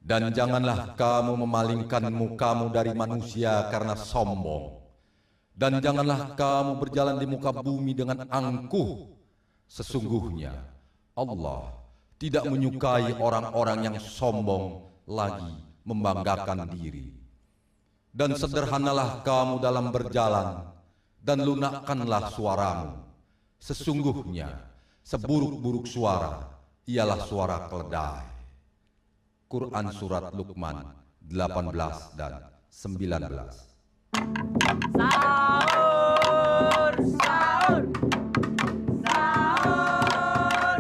Dan janganlah kamu memalingkan mukamu dari manusia karena sombong. Dan janganlah kamu berjalan di muka bumi dengan angkuh. Sesungguhnya Allah tidak menyukai orang-orang yang sombong lagi membanggakan diri. Dan sederhanalah kamu dalam berjalan, dan lunakkanlah suaramu. Sesungguhnya seburuk-buruk suara ialah suara keledai. Quran Surat Luqman 18 dan 19. Sahur, sahur, sahur,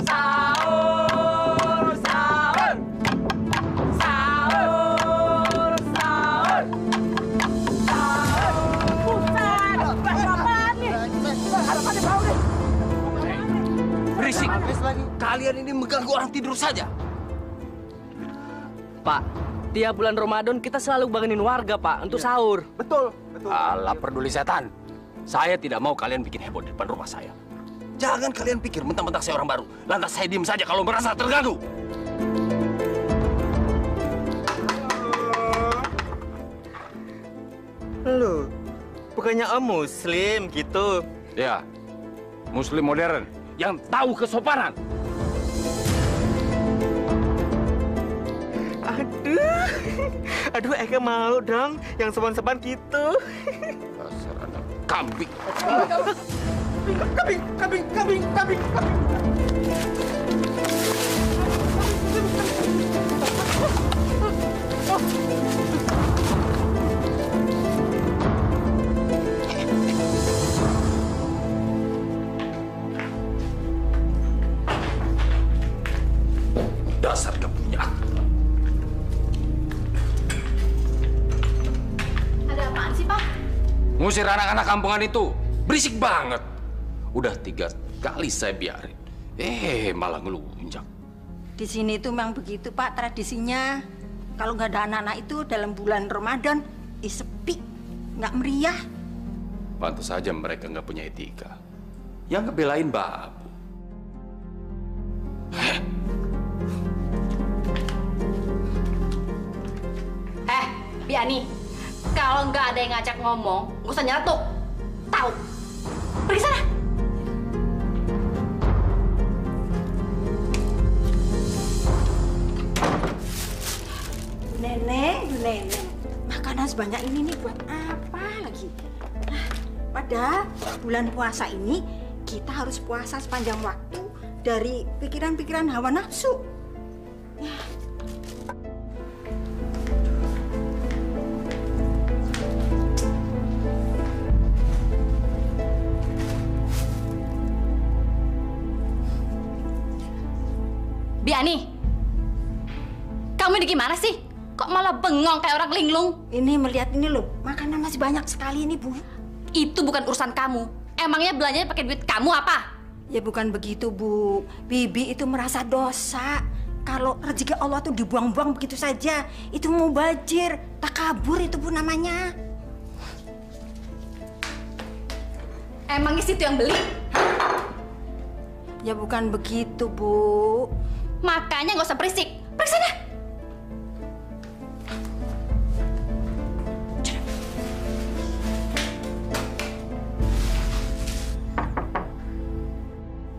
sahur, sahur, sahur, sahur, sahur, sahur. Buset, apaan nih? Harapannya bau nih. Berisik. Kalian ini mengganggu orang tidur saja. Pak, tiap bulan Ramadan kita selalu bangunin warga, Pak, untuk sahur. Betul, betul. Alah, peduli setan. Saya tidak mau kalian bikin heboh di depan rumah saya. Jangan kalian pikir mentang-mentang saya orang baru. Lantas saya diem saja kalau merasa terganggu. Loh, bukannya Om Muslim gitu? Ya, Muslim modern yang tahu kesopanan. Aduh, Eka mau dong yang sopan-sopan gitu. Dasar anak kambing. Kambing. Dasar gak punya akal. Ada apaan sih, Pak? Ngusir anak-anak kampungan itu. Berisik banget. Udah 3 kali saya biarin. Malah ngelunjak. Di sini tuh memang begitu, Pak, tradisinya. Kalau nggak ada anak-anak itu dalam bulan Ramadan, sepi, nggak meriah. Pantas saja mereka nggak punya etika. Yang ngebelain babu. Biani, kalau nggak ada yang ngajak ngomong, nggak usah nyeletuk. Tahu? Pergi sana. Nenek, makanan sebanyak ini nih buat apa lagi? Nah, pada bulan puasa ini kita harus puasa sepanjang waktu dari pikiran-pikiran hawa nafsu. Ya. Biani, kamu ini gimana sih? Kok malah bengong kayak orang linglung? Ini melihat ini loh, makanan masih banyak sekali ini, Bu. Itu bukan urusan kamu. Emangnya belanjanya pakai duit kamu apa? Ya bukan begitu, Bu. Bibi itu merasa dosa. Kalau rezeki Allah tuh dibuang-buang begitu saja. Itu mubazir, takabur itu, Bu, namanya. Emangnya situ yang beli? Ya bukan begitu, Bu. Makanya nggak usah berisik. Pergi sana.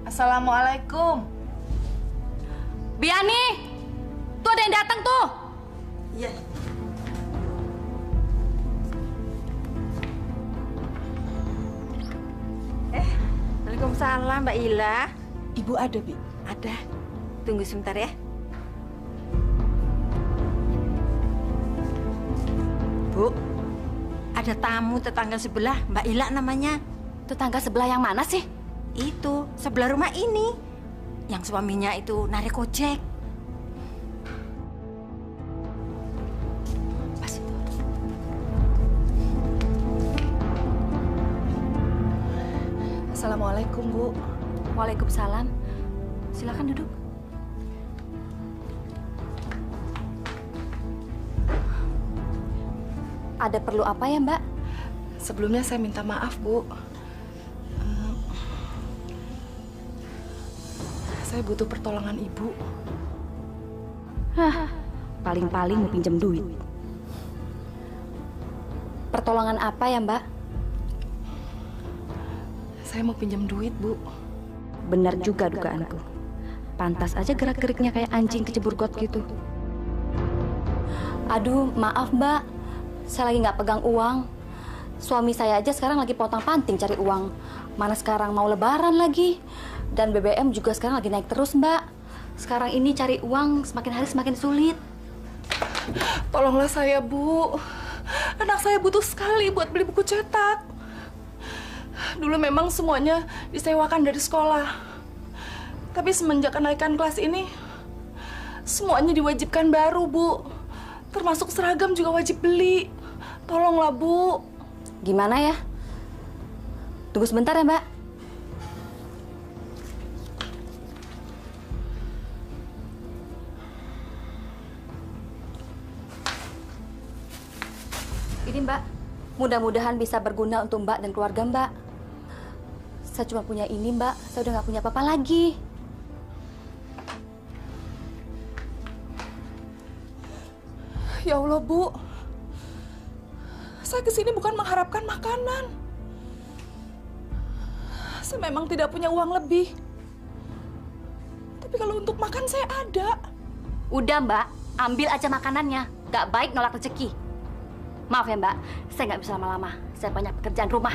Assalamualaikum. Biani, tuh ada yang datang tuh. Iya. Waalaikumsalam, Mbak Ila. Ibu ada, Bi? Ada. Tunggu sebentar ya. Bu, ada tamu tetangga sebelah, Mbak Ila namanya. Tetangga sebelah yang mana sih? Itu, sebelah rumah ini. Yang suaminya itu narik ojek. Pas itu. Assalamualaikum, Bu. Waalaikumsalam. Silakan duduk. Ada perlu apa ya, Mbak? Sebelumnya saya minta maaf, Bu. Saya butuh pertolongan Ibu. Paling-paling mau pinjam duit. Pertolongan apa ya, Mbak? Saya mau pinjam duit, Bu. Benar juga dugaanku. Pantas aja gerak-geriknya kayak anjing kecebur got gitu. Aduh, maaf Mbak. Saya lagi nggak pegang uang. Suami saya aja sekarang lagi pontang-panting cari uang. Mana sekarang mau lebaran lagi. Dan BBM juga sekarang lagi naik terus, Mbak. Sekarang ini cari uang semakin hari semakin sulit. Tolonglah saya, Bu. Anak saya butuh sekali buat beli buku cetak. Dulu memang semuanya disewakan dari sekolah. Tapi semenjak kenaikan kelas ini, semuanya diwajibkan baru, Bu. Termasuk seragam juga wajib beli. Tolonglah, Bu. Gimana ya? Tunggu sebentar ya, Mbak. Ini Mbak, mudah-mudahan bisa berguna untuk Mbak dan keluarga Mbak. Saya cuma punya ini Mbak, saya udah nggak punya apa-apa lagi. Ya Allah, Bu. Saya kesini bukan mengharapkan makanan. Saya memang tidak punya uang lebih. Tapi kalau untuk makan saya ada. Udah Mbak, ambil aja makanannya. Gak baik nolak rezeki. Maaf ya Mbak, saya nggak bisa lama-lama. Saya banyak pekerjaan rumah.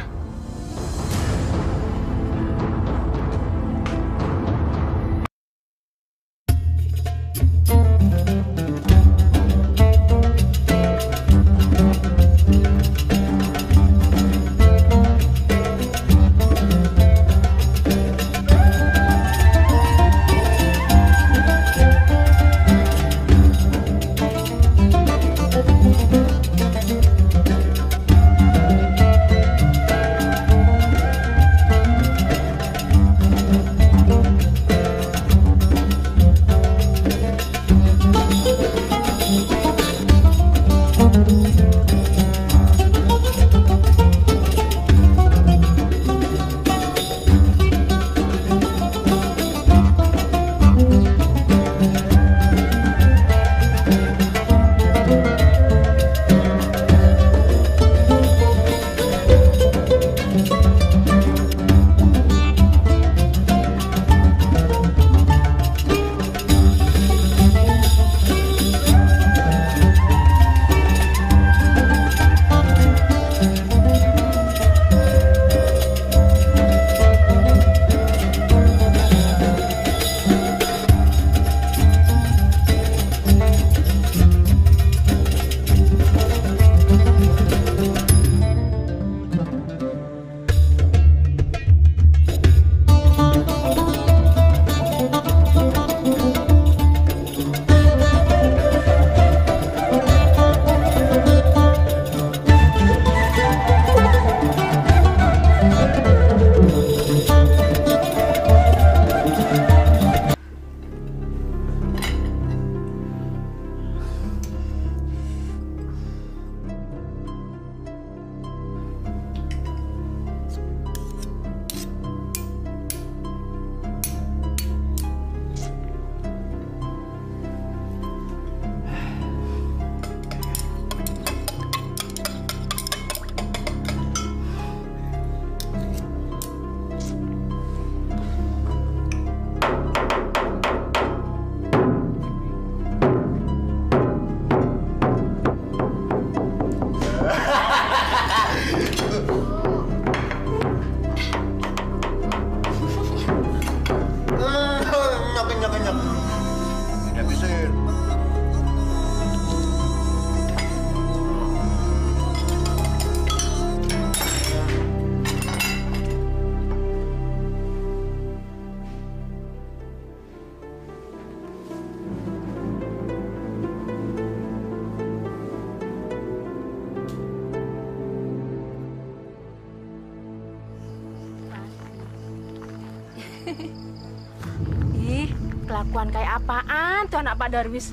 Ih, kelakuan kayak apaan tuh anak Pak Darwis?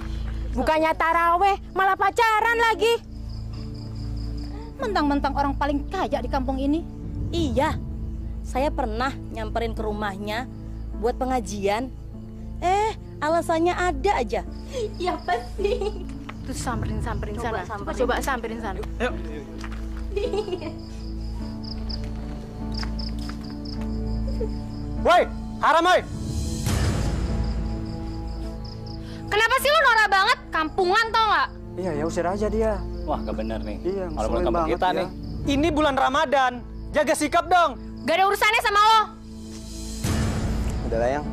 Bukannya taraweh, malah pacaran lagi. Mentang-mentang orang paling kaya di kampung ini. Iya, saya pernah nyamperin ke rumahnya buat pengajian. Alasannya ada aja. Iya pasti. Tuh samperin Coba sana. samperin. Coba samperin sana. Yuk. Woi, haram woi. Kenapa sih lu norak banget? Kampungan tau nggak? Iya, ya usir aja dia. Wah, gak bener nih. Iya, Malah ngeselin bulan kampung banget kita ya. nih. Ini bulan Ramadan. Jaga sikap dong. Gak ada urusannya sama lo. Udah lah, Yang.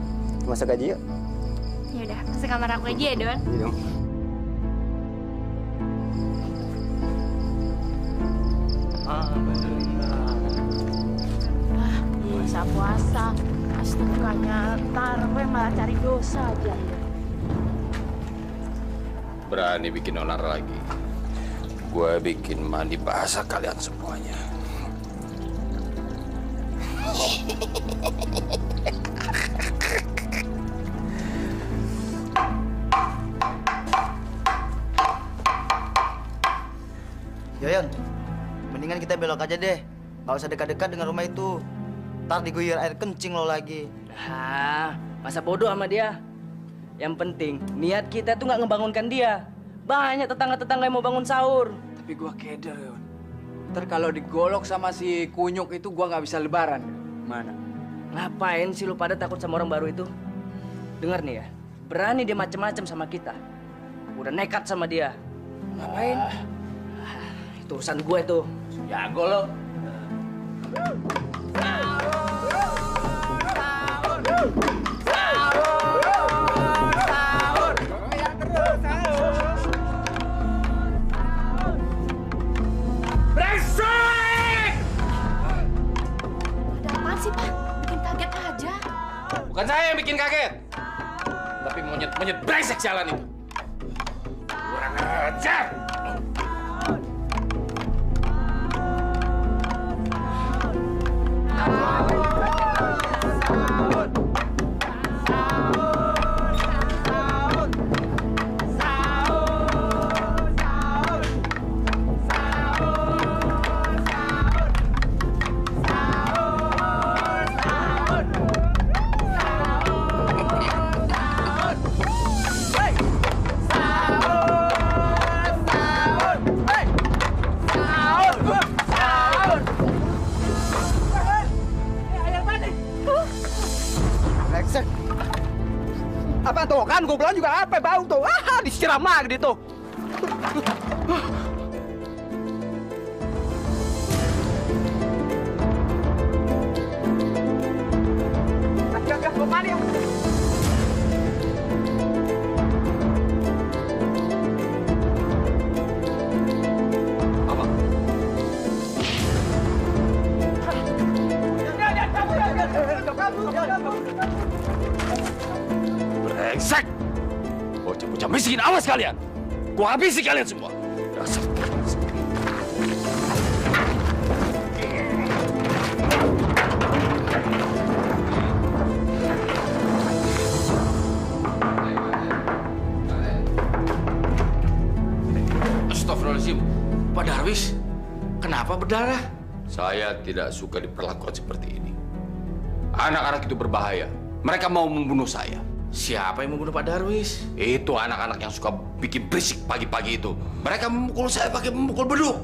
Masuk gaji yuk. Yaudah, masuk kamar aku aja ya, Don. Iya dong. Puasa-puasa. Bukannya ntar gue malah cari dosa aja. Berani bikin onar lagi. Gue bikin mandi bahasa kalian semuanya. Yoyon, mendingan kita belok aja deh. Gak usah dekat-dekat dengan rumah itu. Ntar diguyur air kencing lo lagi. Masa bodoh sama dia. Yang penting, niat kita tuh nggak ngebangunkan dia. Banyak tetangga-tetangga yang mau bangun sahur. Tapi gua keder, Yon. Ntar kalau digolok sama si kunyuk itu gua nggak bisa lebaran. Mana? Ngapain sih lu pada takut sama orang baru itu? Dengar nih ya, berani dia macem-macem sama kita. Udah nekat sama dia. Ngapain? Itu urusan gue itu. Jago lo. Bukan saya yang bikin kaget, tapi monyet-monyet brengsek jalan itu. Kurang ajar! Apa tuh kan gue bilang juga apa bau tuh. Disiram lagi tuh. Agak kemana yang Apa? Brengsek! Bocah-bocah miskin, awas kalian! Gua habisi kalian semua! Dasar brengsek. Astagfirullahaladzim. Pak Darwis, kenapa berdarah? Saya tidak suka diperlakukan seperti ini. Anak-anak itu berbahaya. Mereka mau membunuh saya. Siapa yang membunuh Pak Darwis? Itu anak-anak yang suka bikin berisik pagi-pagi itu. Mereka memukul saya pakai memukul beduk.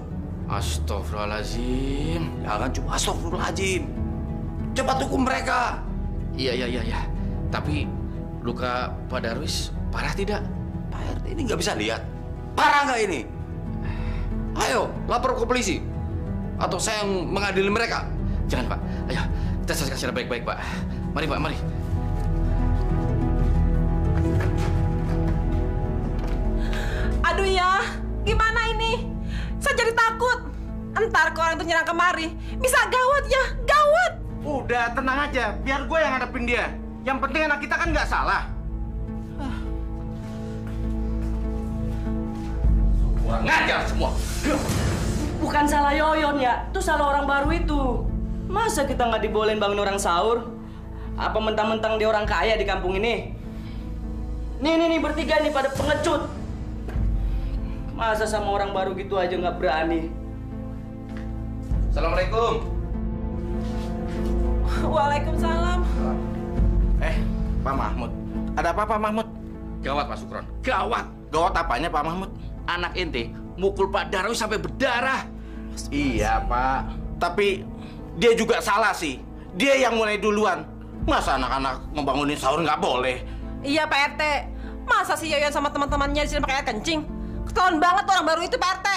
Astagfirullahaladzim. Jangan cuma astagfirullahaladzim. Cepat hukum mereka. Iya. Tapi luka Pak Darwis parah tidak? Pak RT ini nggak bisa lihat. Parah nggak ini? Ayo, lapor ke polisi. Atau saya yang mengadili mereka. Jangan, Pak. Ayo, kita selesaikan secara baik-baik, Pak. Mari, Pak, mari. Aduh ya, gimana ini? Saya jadi takut. Entar kalau orang itu nyerang kemari, bisa gawat ya, gawat. Udah, tenang aja. Biar gue yang hadapin dia. Yang penting anak kita kan nggak salah. Kurang ngajar semua. Bukan salah Yoyon ya, itu salah orang baru itu. Masa kita nggak dibolehin bangun orang sahur? Apa mentang-mentang dia orang kaya di kampung ini? Nih, bertiga nih pada pengecut. Masa sama orang baru gitu aja nggak berani? Assalamualaikum. Waalaikumsalam. Pak Mahmud. Ada apa, Pak Mahmud? Gawat Pak Sukron, gawat. Gawat apanya Pak Mahmud? Anak ente mukul Pak Darwis sampai berdarah. Iya Pak, tapi dia juga salah sih. Dia yang mulai duluan. Masa anak-anak ngebangunin sahur nggak boleh? Iya Pak RT. Masa si Yoyon sama teman-temannya di sini pakai air kencing? Ketahuan banget orang baru itu Pak RT.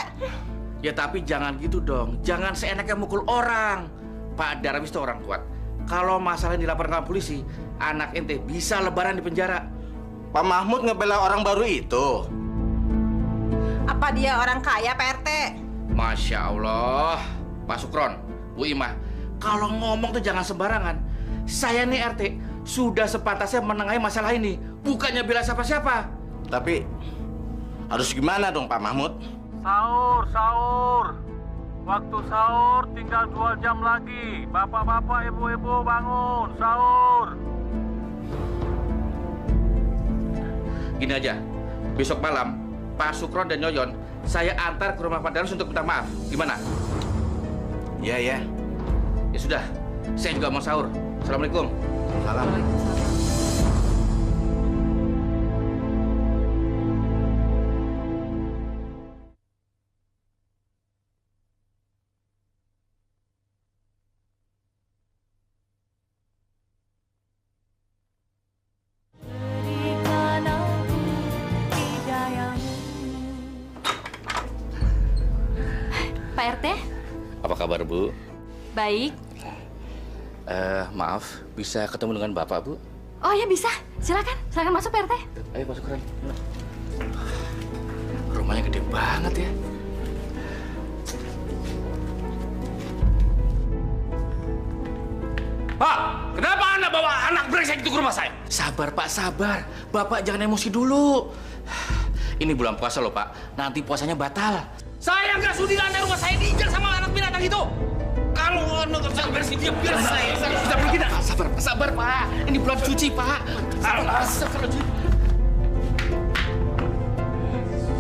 Ya tapi jangan gitu dong. Jangan seenaknya mukul orang. Pak Darwis itu orang kuat. Kalau masalah dilaporkan polisi, anak ente bisa lebaran di penjara. Pak Mahmud ngebela orang baru itu. Apa dia orang kaya Pak RT? Masya Allah. Pak Sukron, Bu Imah, kalau ngomong tuh jangan sembarangan. Saya nih RT sudah sepantasnya menengahi masalah ini, bukannya bela siapa-siapa. Tapi harus gimana dong Pak Mahmud? Sahur, sahur. Waktu sahur tinggal 2 jam lagi. Bapak-bapak, ibu-ibu bangun, sahur. Gini aja, besok malam Pak Sukron dan Yoyon saya antar ke rumah Pak Darwis untuk minta maaf. Gimana? Iya, ya. Ya sudah, saya juga mau sahur. Assalamualaikum. Salam. Pak RT? Apa kabar Bu? Baik. Maaf, bisa ketemu dengan Bapak Bu? Oh ya bisa, silakan masuk Pak RT. Ayo Pak Sukron. Rumahnya gede banget ya. Pak, kenapa Anda bawa anak brengsek itu ke rumah saya? Sabar Pak, sabar. Bapak jangan emosi dulu. Ini bulan puasa loh Pak, nanti puasanya batal. Saya nggak sudi Anda rumah saya diinjak sama anak binatang itu. Kalau Anda nggak bisa beresin dia, biar saya bisa pergi. Sabar, sabar Pak. Ini bulan suci Pak. Sabar.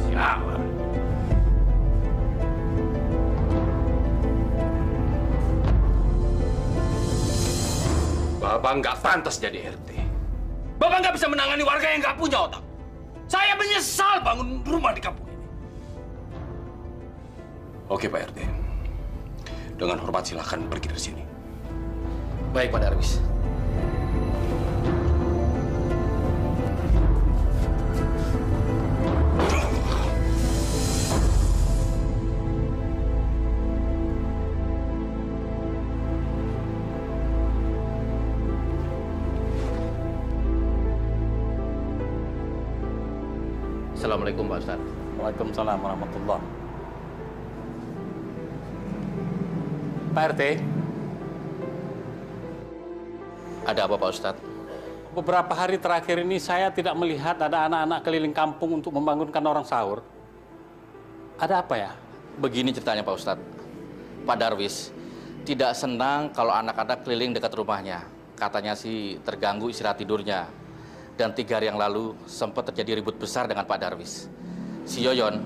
Siapa? Bapak nggak pantas jadi RT. Bapak nggak bisa menangani warga yang nggak punya otak. Saya menyesal bangun rumah di kampung ini. Oke Pak RT. Dengan hormat silakan pergi dari sini. Baik Pak Darwis. Assalamualaikum Pak Ustadz. Waalaikumsalam warahmatullahi. Pak RT. Ada apa Pak Ustadz? Beberapa hari terakhir ini saya tidak melihat ada anak-anak keliling kampung untuk membangunkan orang sahur. Ada apa ya? Begini ceritanya Pak Ustadz. Pak Darwis tidak senang kalau anak-anak keliling dekat rumahnya. Katanya sih terganggu istirahat tidurnya. Dan 3 hari yang lalu sempat terjadi ribut besar dengan Pak Darwis. Si Yoyon,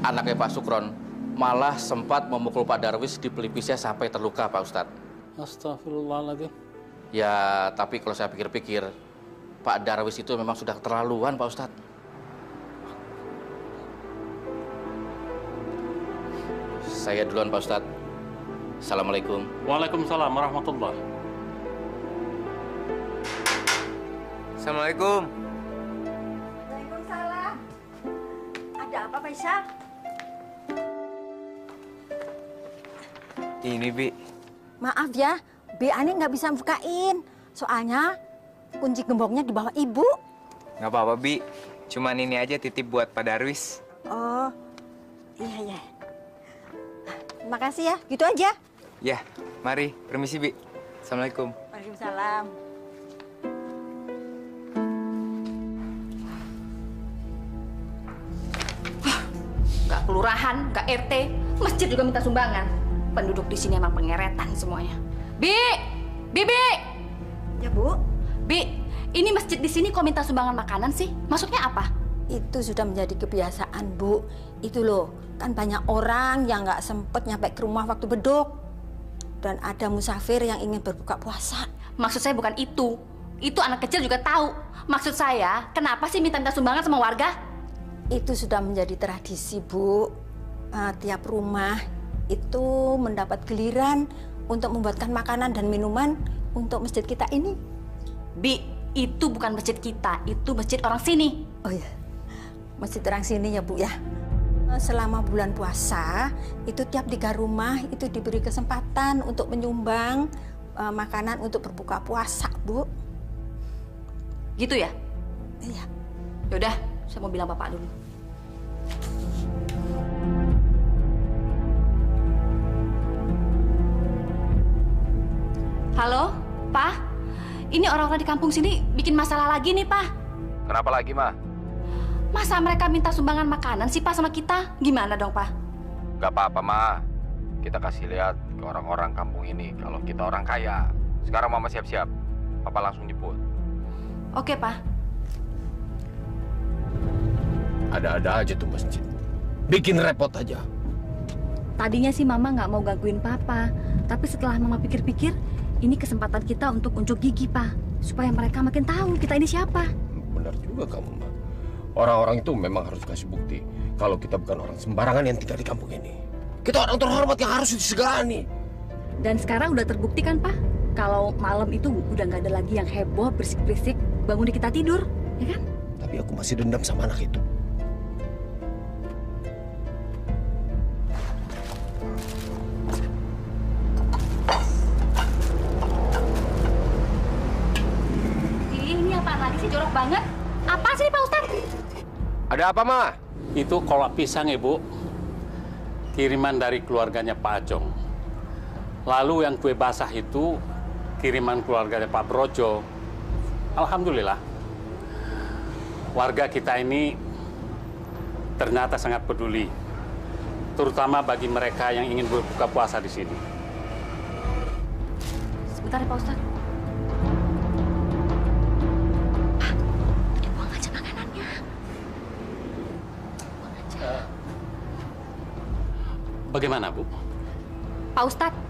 anaknya Pak Sukron, malah sempat memukul Pak Darwis di pelipisnya sampai terluka Pak Ustadz. Astagfirullahaladzim. Ya, tapi kalau saya pikir-pikir, Pak Darwis itu memang sudah keterlaluan Pak Ustadz. Saya duluan Pak Ustadz. Assalamualaikum. Waalaikumsalam warahmatullahi. Assalamualaikum. Waalaikumsalam. Ada apa, Faisal? Ini, Bi. Maaf ya, Bi Ani nggak bisa bukain. Soalnya kunci gemboknya di bawah Ibu. Nggak apa-apa, Bi. Cuman ini aja titip buat Pak Darwis. Oh, iya. Terima kasih ya, gitu aja. Ya, mari. Permisi, Bi. Assalamualaikum. Waalaikumsalam. Nggak kelurahan, nggak RT, masjid juga minta sumbangan. Penduduk di sini emang pengeretan semuanya. Bi! Ya, Bu. Bi, ini masjid di sini kok minta sumbangan makanan sih? Maksudnya apa? Itu sudah menjadi kebiasaan, Bu. Itu loh, kan banyak orang yang nggak sempet nyampe ke rumah waktu beduk. Dan ada musafir yang ingin berbuka puasa. Maksud saya bukan itu. Itu anak kecil juga tahu. Maksud saya, kenapa sih minta-minta sumbangan sama warga? Itu sudah menjadi tradisi, Bu. Tiap rumah itu mendapat giliran untuk membuatkan makanan dan minuman untuk masjid kita ini. Bi, itu bukan masjid kita, itu masjid orang sini. Oh ya, masjid orang sini ya, Bu ya. Selama bulan puasa, itu tiap 3 rumah itu diberi kesempatan untuk menyumbang makanan untuk berbuka puasa, Bu. Gitu ya? Iya. Yaudah, saya mau bilang Bapak dulu. Halo, Pak? Ini orang-orang di kampung sini bikin masalah lagi nih, Pak. Kenapa lagi, Ma? Masa mereka minta sumbangan makanan sih, Pak, sama kita? Gimana dong, Pak? Gak apa-apa, Ma. Kita kasih lihat ke orang-orang kampung ini kalau kita orang kaya. Sekarang Mama siap-siap. Papa langsung jemput. Oke, Pak. Ada-ada aja tuh masjid. Bikin repot aja. Tadinya sih Mama nggak mau gangguin Papa. Tapi setelah Mama pikir-pikir, ini kesempatan kita untuk unjuk gigi, Pak. Supaya mereka makin tahu kita ini siapa. Benar juga kamu, Ma. Orang-orang itu memang harus kasih bukti kalau kita bukan orang sembarangan yang tinggal di kampung ini. Kita orang terhormat yang harus disegani. Dan sekarang udah terbukti kan, Pak? Kalau malam itu udah nggak ada lagi yang heboh, berisik-berisik, bangun di kita tidur, ya kan? Tapi aku masih dendam sama anak itu. Ini apaan lagi sih, jorok banget? Apa sih, Pak Ustadz? Ada apa, Ma? Itu kolak pisang, Ibu. Kiriman dari keluarganya Pak Ajong. Lalu yang kue basah itu kiriman keluarganya Pak Brojo. Alhamdulillah. Warga kita ini ternyata sangat peduli. Terutama bagi mereka yang ingin berbuka puasa di sini. Sebentar ya, Pak Ustadz. Buang aja makanannya. Buang aja. Bagaimana, Bu? Pak Ustadz,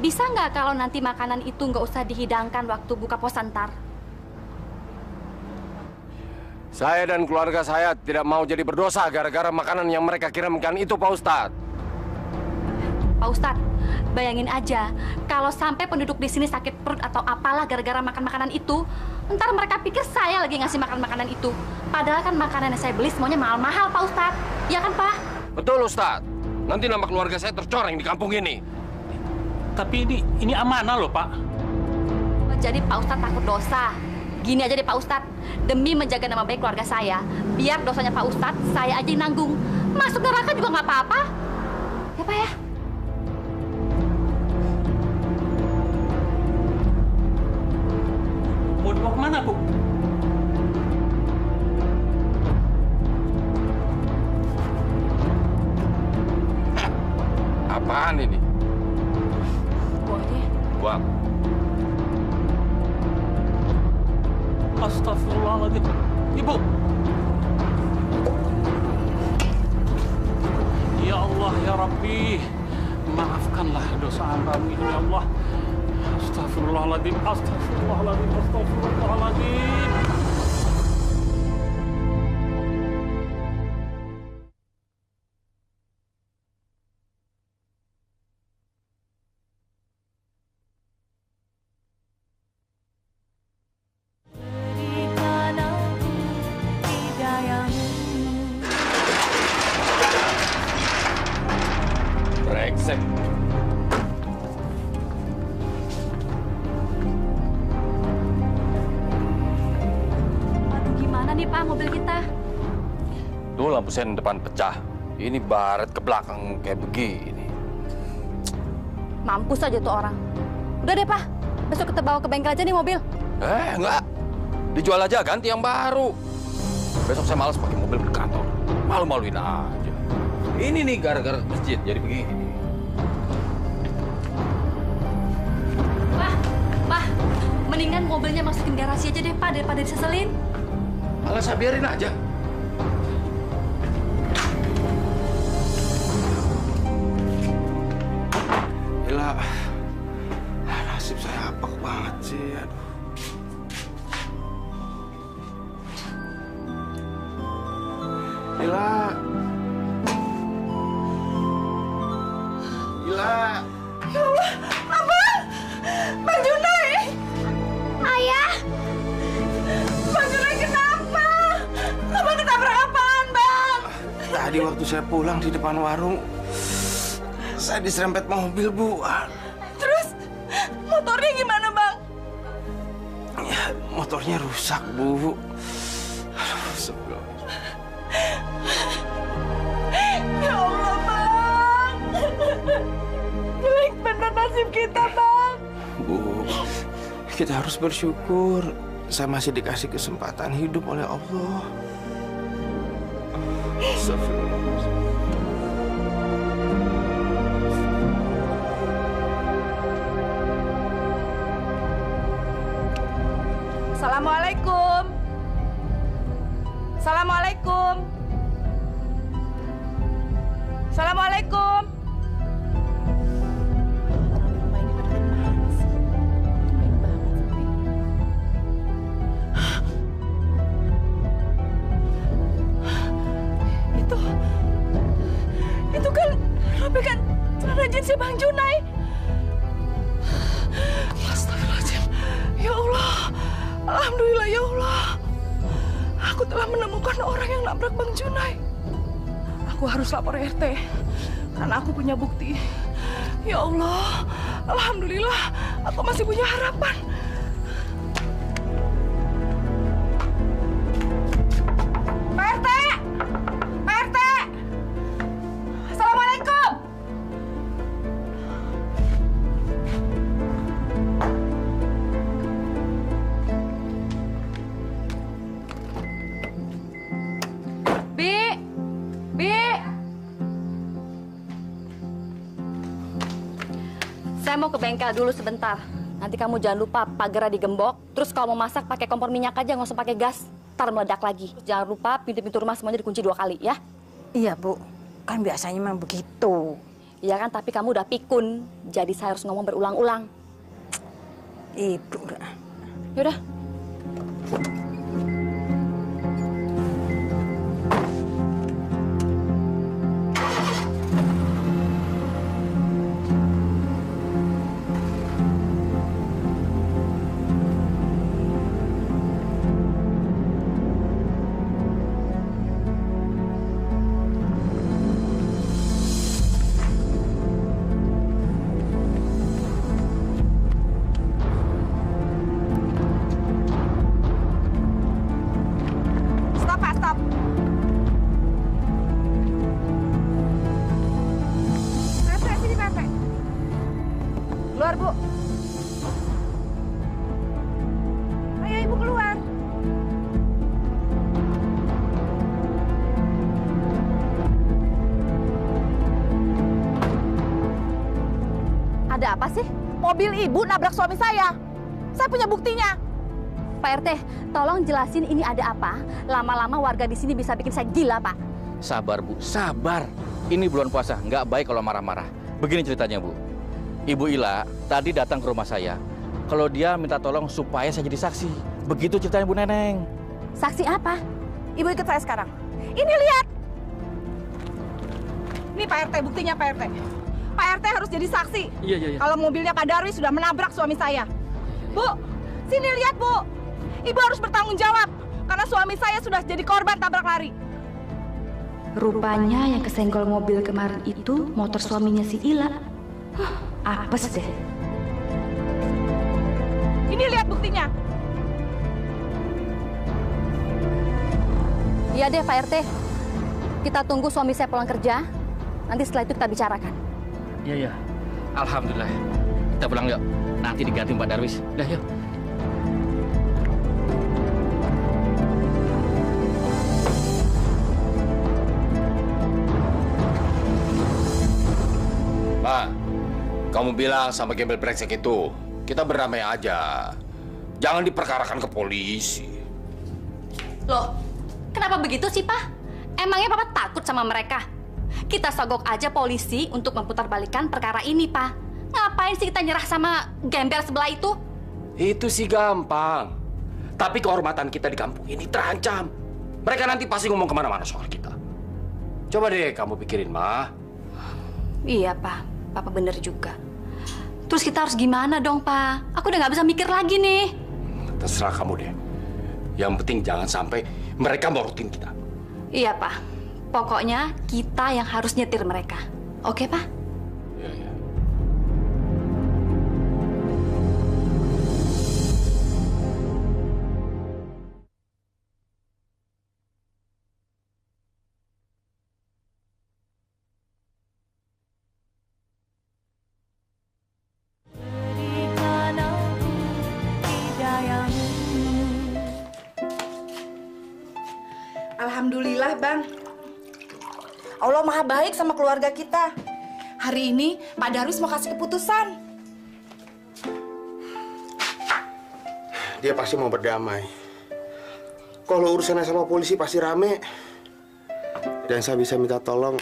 bisa nggak kalau nanti makanan itu nggak usah dihidangkan waktu buka puasa ntar? Saya dan keluarga saya tidak mau jadi berdosa gara-gara makanan yang mereka kirimkan itu, Pak Ustadz. Pak Ustadz, bayangin aja kalau sampai penduduk di sini sakit perut atau apalah gara-gara makan makanan itu, ntar mereka pikir saya lagi ngasih makan makanan itu. Padahal kan makanan yang saya beli semuanya mahal-mahal, Pak Ustadz. Ya kan, Pak? Betul, Ustadz. Nanti nama keluarga saya tercoreng di kampung ini. Tapi ini amanah loh, Pak. Jadi Pak Ustadz takut dosa. Gini aja deh, Pak Ustadz. Demi menjaga nama baik keluarga saya, biar dosanya Pak Ustadz saya aja yang nanggung. Masuk neraka juga nggak apa-apa. Ya, Pak ya? Mau dibawa kemana, Bu? Apaan ini? Buang aja ya. Buang. Astagfirullahaladzim. Ibu. Ya Allah, ya Rabbi. Maafkanlah dosa kami, ya Allah. Astagfirullahaladzim. Astagfirullahaladzim. Astagfirullahaladzim. Brengsek. Aduh, gimana nih, Pak, mobil kita? Tuh lampu sen depan pecah. Ini baret ke belakang kayak begini. Mampus aja tuh orang. Udah deh, Pak. Besok kita bawa ke bengkel aja nih mobil. Enggak. Dijual aja, ganti yang baru. Besok saya malas pakai mobil di kantor. Malu-maluin aja. Ini nih gara-gara masjid jadi begini. Pak, mendingan mobilnya masukin garasi aja deh, Pak, daripada diseselin. Malah saya biarin aja. Gila, nasib saya apa banget sih, aduh. Ila. Ila. Ya Allah, Abang! Bang Junai! Ayah! Bang Junai kenapa? Abang ketabrak apaan, Bang? Tadi waktu saya pulang di depan warung, saya diserempet mobil, Bu. Terus motornya gimana, Bang? Ya, motornya rusak, Bu. Aduh, sebelum. Ya Allah, Bang. Jelek bener nasib kita, Bang. Bu, kita harus bersyukur. Saya masih dikasih kesempatan hidup oleh Allah. Astagfirullahaladzim. Assalamualaikum. Assalamualaikum. Assalamualaikum. Itu kan robekan celana jeans Bang Junai. Astagfirullahaladzim. Ya Allah. Alhamdulillah ya Allah. Aku telah menemukan orang yang nabrak Bang Junai. Aku harus lapor RT karena aku punya bukti. Ya Allah. Alhamdulillah aku masih punya harapan. Pak RT! Pak RT! Assalamualaikum! Bi! Saya mau ke bengkel dulu sebentar. Nanti kamu jangan lupa pagarnya digembok. Terus kalau mau masak pakai kompor minyak aja, nggak usah pakai gas. Ntar meledak lagi. Jangan lupa pintu-pintu rumah semuanya dikunci 2 kali ya. Iya, Bu. Kan biasanya memang begitu. Iya kan, tapi kamu udah pikun. Jadi saya harus ngomong berulang-ulang. Ibu udah. Yaudah. Keluar, Bu. Ayo, Ibu keluar. Ada apa sih? Mobil Ibu nabrak suami saya. Saya punya buktinya. Pak RT, tolong jelasin ini ada apa. Lama-lama warga di sini bisa bikin saya gila, Pak. Sabar, Bu, sabar. Ini bulan puasa, nggak baik kalau marah-marah. Begini ceritanya, Bu. Ibu Ila tadi datang ke rumah saya. Kalau dia minta tolong supaya saya jadi saksi. Begitu ceritanya, Bu Neneng. Saksi apa? Ibu ikut saya sekarang. Ini lihat. Ini Pak RT, buktinya Pak RT. Pak RT harus jadi saksi. Iya. Kalau mobilnya Pak Darwis sudah menabrak suami saya. Bu, sini lihat, Bu. Ibu harus bertanggung jawab. Karena suami saya sudah jadi korban tabrak lari. Rupanya yang kesenggol mobil kemarin itu motor suaminya si Ila. Apes deh. Ini lihat buktinya. Iya deh, Pak RT. Kita tunggu suami saya pulang kerja. Nanti setelah itu kita bicarakan. Iya. Alhamdulillah. Kita pulang yuk. Nanti diganti Mbak Darwis. Udah yuk. Pak, kamu bilang sama gembel brengsek itu, kita berdamai aja. Jangan diperkarakan ke polisi. Loh, kenapa begitu sih, Pak? Emangnya Papa takut sama mereka? Kita sogok aja polisi untuk memutarbalikkan perkara ini, Pak. Ngapain sih kita nyerah sama gembel sebelah itu? Itu sih gampang. Tapi kehormatan kita di kampung ini terancam. Mereka nanti pasti ngomong kemana-mana soal kita. Coba deh kamu pikirin, Ma. Iya, Pak. Papa bener juga. Terus kita harus gimana dong, Pak? Aku udah nggak bisa mikir lagi nih. Terserah kamu deh. Yang penting jangan sampai mereka morotin kita. Iya, Pak. Pokoknya kita yang harus nyetir mereka. Oke, Pak? Iya, iya. Alhamdulillah, Bang. Allah maha baik sama keluarga kita. Hari ini Pak Darwis mau kasih keputusan. Dia pasti mau berdamai. Kalau urusannya sama polisi pasti rame. Dan saya bisa minta tolong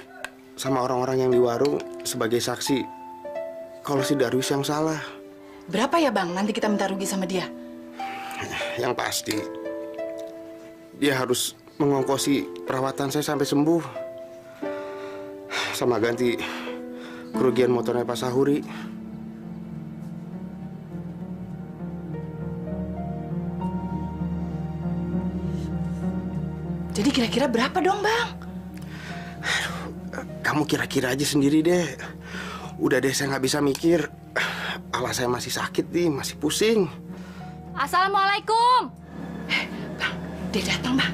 sama orang-orang yang di warung sebagai saksi kalau si Darwis yang salah. Berapa ya, Bang? Nanti kita minta rugi sama dia. Yang pasti dia harus mengongkosi perawatan saya sampai sembuh, sama ganti kerugian motornya Pak Sahuri. Jadi kira-kira berapa dong, Bang? Kamu kira-kira aja sendiri deh. Udah deh, saya nggak bisa mikir. Kepala saya masih sakit nih, masih pusing. Assalamualaikum. Bang, dia datang, Bang.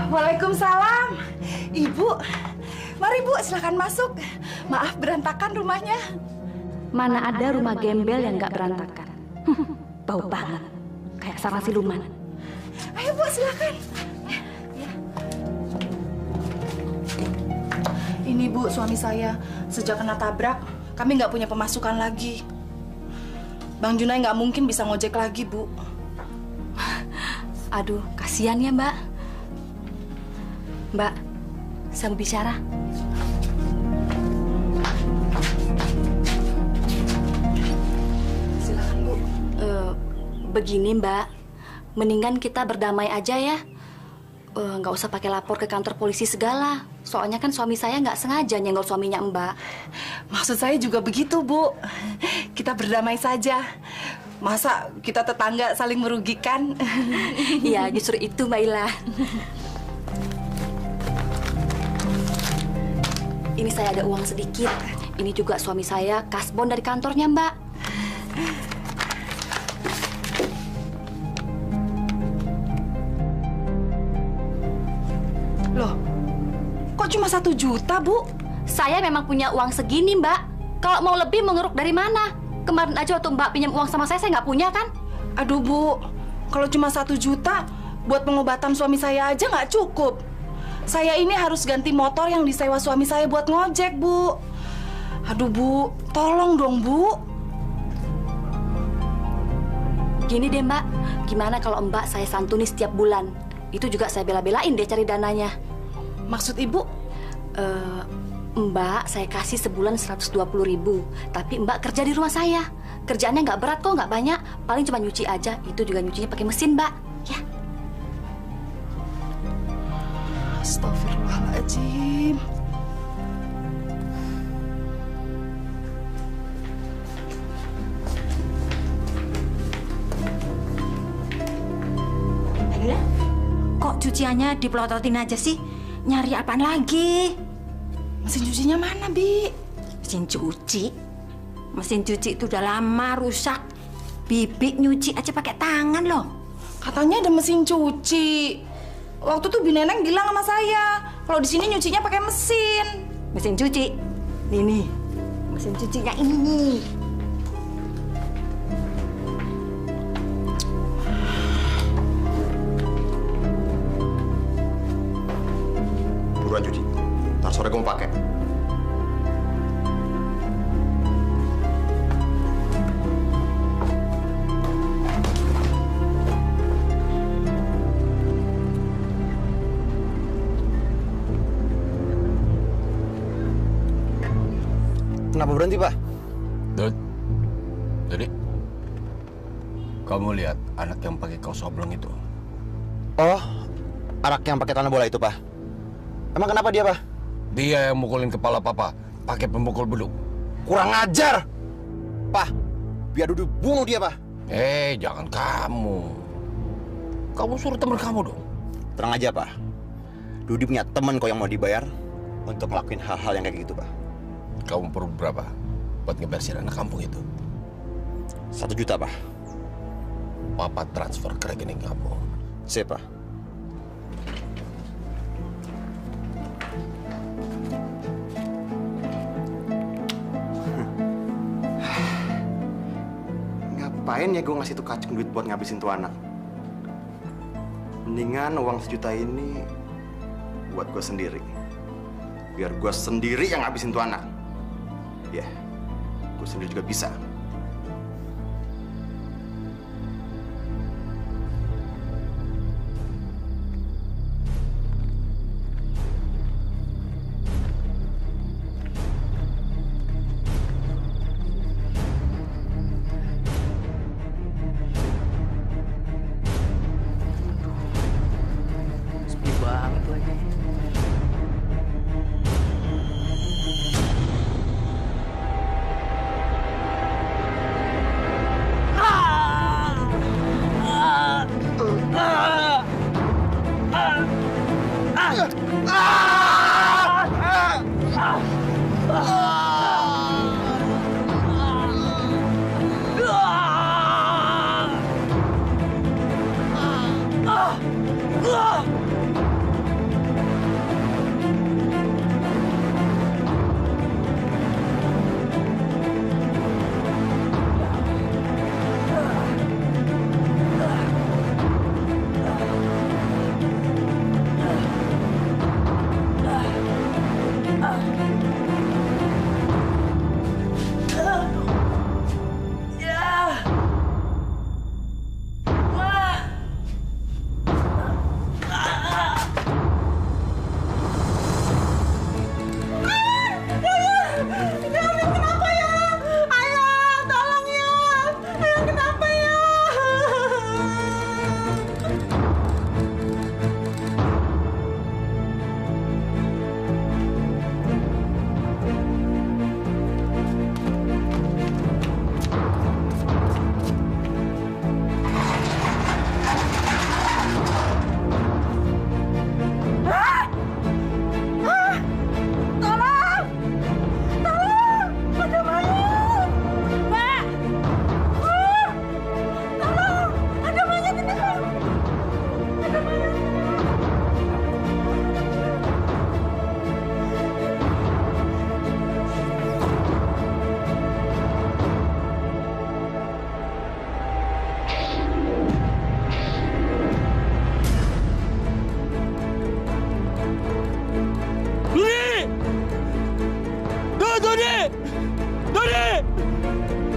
Waalaikumsalam. Ibu, mari Bu, silakan masuk. Maaf berantakan rumahnya. Mana ada rumah gembel yang nggak berantakan. Bau banget, kayak sarang siluman. Ayo Bu, silakan. Ini Bu, suami saya. Sejak kena tabrak, kami nggak punya pemasukan lagi. Bang Junai nggak mungkin bisa ngojek lagi, Bu. Aduh, kasihan ya, Mbak. Mbak, saya mau bicara. Silakan, Bu. Begini, Mbak. Mendingan kita berdamai aja ya. Nggak usah pakai lapor ke kantor polisi segala. Soalnya kan suami saya nggak sengaja nyenggol suaminya Mbak. Maksud saya juga begitu, Bu. Kita berdamai saja. Masa kita tetangga saling merugikan? Iya, justru itu, Mbak Ila. Ini saya ada uang sedikit. Ini juga suami saya kasbon dari kantornya, Mbak. Loh, kok cuma 1 juta, Bu? Saya memang punya uang segini, Mbak. Kalau mau lebih, mengeruk dari mana? Kemarin aja waktu Mbak pinjam uang sama saya nggak punya, kan? Aduh, Bu. Kalau cuma 1 juta, buat pengobatan suami saya aja nggak cukup. Saya ini harus ganti motor yang disewa suami saya buat ngojek, Bu. Aduh, Bu. Tolong dong, Bu. Gini deh, Mbak. Gimana kalau Mbak saya santuni setiap bulan? Itu juga saya bela-belain deh cari dananya. Maksud Ibu? Mbak, saya kasih sebulan 120.000. Tapi Mbak kerja di rumah saya. Kerjaannya nggak berat kok, nggak banyak. Paling cuma nyuci aja. Itu juga nyucinya pakai mesin, Mbak. Ya. Astagfirullahaladzim. Kok cuciannya dipelototin aja sih? Nyari apaan lagi? Mesin cucinya mana, Bi? Mesin cuci? Mesin cuci itu udah lama rusak. Bibi nyuci aja pakai tangan loh. Katanya ada mesin cuci. Waktu tuh Bi Neneng bilang sama saya, kalau di sini nyucinya pakai mesin. Mesin cuci? Ini, mesin cucinya ini. Buruan cuci. Ntar sore gue mau pakai. Kenapa berhenti, Pak? Dud, jadi kamu lihat anak yang pakai kaos oblong itu? Oh, anak yang pakai tanah bola itu, Pak? Emang kenapa dia, Pak? Dia yang mukulin kepala Papa pakai pemukul beduk. Kurang ajar! Pak, biar Dudi bunuh dia, Pak. Jangan kamu. Kamu suruh teman kamu dong. Tenang aja, Pak. Dudi punya teman kok yang mau dibayar untuk ngelakuin hal-hal yang kayak gitu, Pak. Kamu perlu berapa buat ngebersihin anak kampung itu? 1 juta, Pak. Papa transfer ke rekening kamu. Siap, Pak. Ngapain ya gue ngasih tuh kacung duit buat ngabisin tuh anak? Mendingan uang 1 juta ini buat gue sendiri. Biar gue sendiri yang ngabisin tuh anak. Ya, gue sendiri juga bisa. Sepi banget lagi.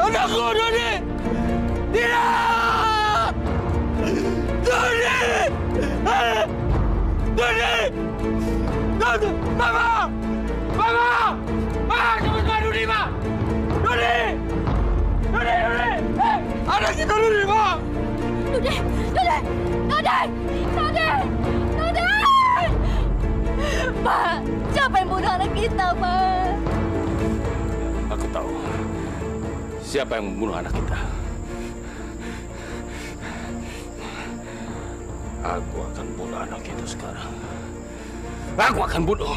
Anakku, Dodi! Tidak! Dodi! Dodi! Dodi! Mama! Mama! Mama, cepat ke Dodi, Ma! Dodi! Dodi, Dodi! Anak kita Dodi, Ma! Dodi! Dodi! Dodi! Dodi! Dodi! Pak, siapa yang bunuh anak kita, Pak? Aku tahu siapa yang membunuh anak kita. Aku akan bunuh anak itu sekarang. Aku akan bunuh.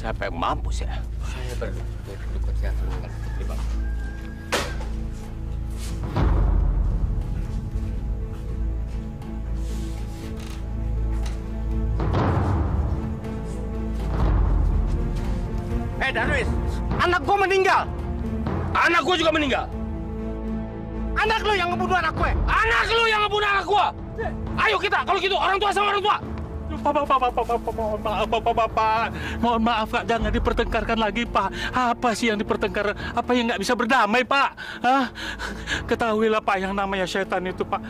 Siapa yang mampus ya? Saya berdukut ya. Terima. Darwis, anak gua meninggal. Anak gua juga meninggal. Anak lu yang ngebunuh anak gue. Anak lu yang ngebunuh anak gua. Ayo kita, kalau gitu orang tua sama orang tua. Bapak, mohon maaf Pak, jangan dipertengkarkan lagi Pak. Apa sih yang dipertengkarkan? Apa yang nggak bisa berdamai Pak? Hah? Ketahuilah Pak, yang namanya setan itu Pak,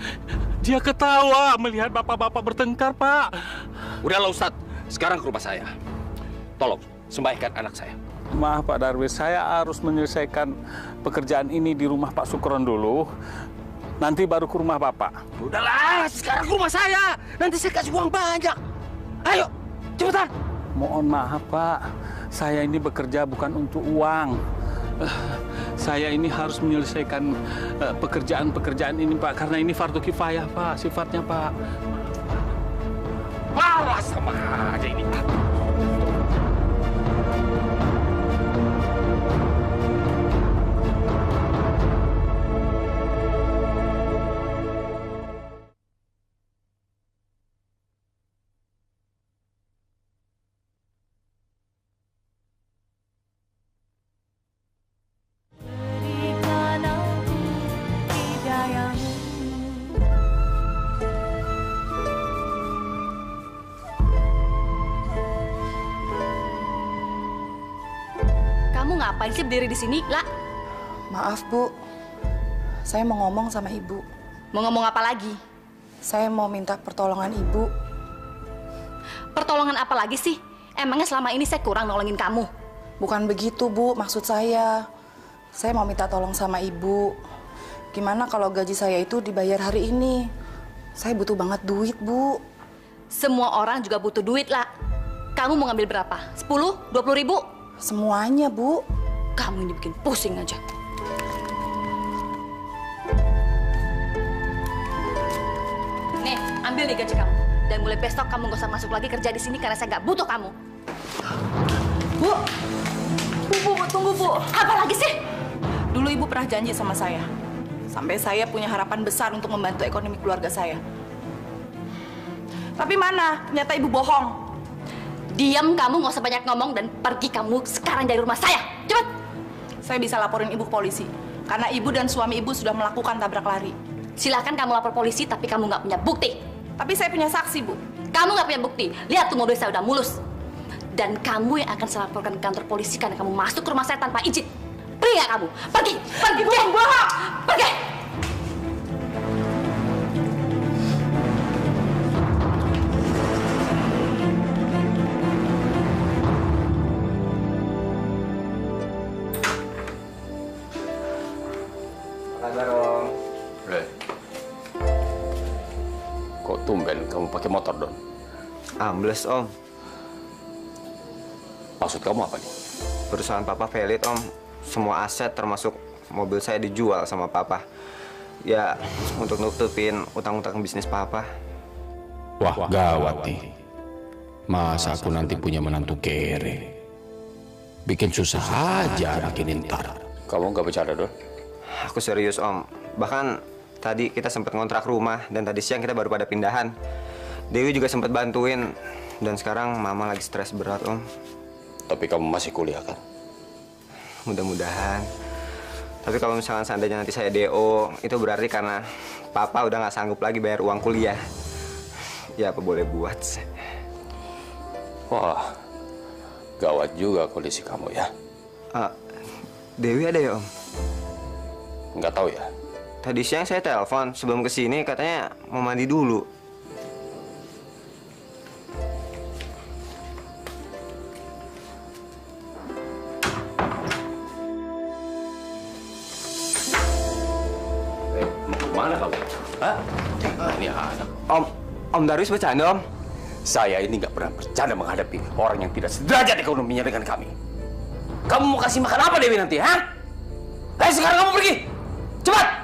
Dia ketawa melihat bapak-bapak bertengkar, Pak. Udahlah Ustadz, sekarang ke rumah saya. Tolong, sembahkan anak saya. Maaf Pak Darwis, saya harus menyelesaikan pekerjaan ini di rumah Pak Sukron dulu. Nanti baru ke rumah Bapak. Udahlah, sekarang ke rumah saya. Nanti saya kasih uang banyak. Ayo, cepetan. Mohon maaf Pak, saya ini bekerja bukan untuk uang. Saya ini harus menyelesaikan pekerjaan-pekerjaan ini Pak, karena ini fardu kifayah Pak, sifatnya Pak. Wah, sama aja ini. Ngapain sih berdiri di sini, La? Maaf, Bu. Saya mau ngomong sama Ibu. Mau ngomong apa lagi? Saya mau minta pertolongan Ibu. Pertolongan apa lagi sih? Emangnya selama ini saya kurang nolongin kamu? Bukan begitu, Bu. Maksud saya mau minta tolong sama Ibu. Gimana kalau gaji saya itu dibayar hari ini? Saya butuh banget duit, Bu. Semua orang juga butuh duit, La. Kamu mau ngambil berapa? 10? 20 ribu? Semuanya, Bu. Kamu ini bikin pusing aja. Nih, ambil nih gaji kamu. Dan mulai besok kamu gak usah masuk lagi kerja di sini karena saya nggak butuh kamu. Bu, tunggu, Bu. Apa lagi sih? Dulu Ibu pernah janji sama saya. Sampai saya punya harapan besar untuk membantu ekonomi keluarga saya. Tapi mana? Ternyata Ibu bohong. Diam kamu, nggak usah banyak ngomong dan pergi kamu sekarang dari rumah saya. Cepat! Saya bisa laporin Ibu ke polisi. Karena Ibu dan suami Ibu sudah melakukan tabrak lari. Silakan kamu lapor polisi, tapi kamu nggak punya bukti. Tapi saya punya saksi, Bu. Kamu nggak punya bukti. Lihat tuh mobil saya udah mulus. Dan kamu yang akan saya laporkan ke kantor polisi karena kamu masuk ke rumah saya tanpa izin. Pergi nggak kamu? Pergi! Pergi! Pergi! Kok tumben kamu pakai motor, Don? Ambles, Om. Maksud kamu apa nih? Perusahaan Papa valid, Om. Semua aset termasuk mobil saya dijual sama Papa. Ya, untuk nutupin utang-utang bisnis Papa. Wah, gawat nih. Masa aku nanti punya menantu kere? Bikin susah aja anak ini ntar. Kamu nggak bercanda, Don? Aku serius, Om. Bahkan tadi kita sempat ngontrak rumah dan tadi siang kita baru pada pindahan. Dewi juga sempat bantuin dan sekarang Mama lagi stres berat, Om. Tapi kamu masih kuliah kan? Mudah-mudahan. Tapi kalau misalkan seandainya nanti saya DO, itu berarti karena Papa udah nggak sanggup lagi bayar uang kuliah. Ya apa boleh buat. Wah, gawat juga kondisi kamu ya. Dewi ada ya, Om? Nggak tahu ya. Tadi siang saya telepon sebelum kesini katanya mau mandi dulu. Mana kamu? Hah? Ini anak. Om Darwis bercanda, Om? Saya ini nggak pernah bercanda menghadapi orang yang tidak sederajat ekonominya dengan kami. Kamu mau kasih makan apa Dewi nanti, ha? Ayo sekarang kamu pergi! Cepat!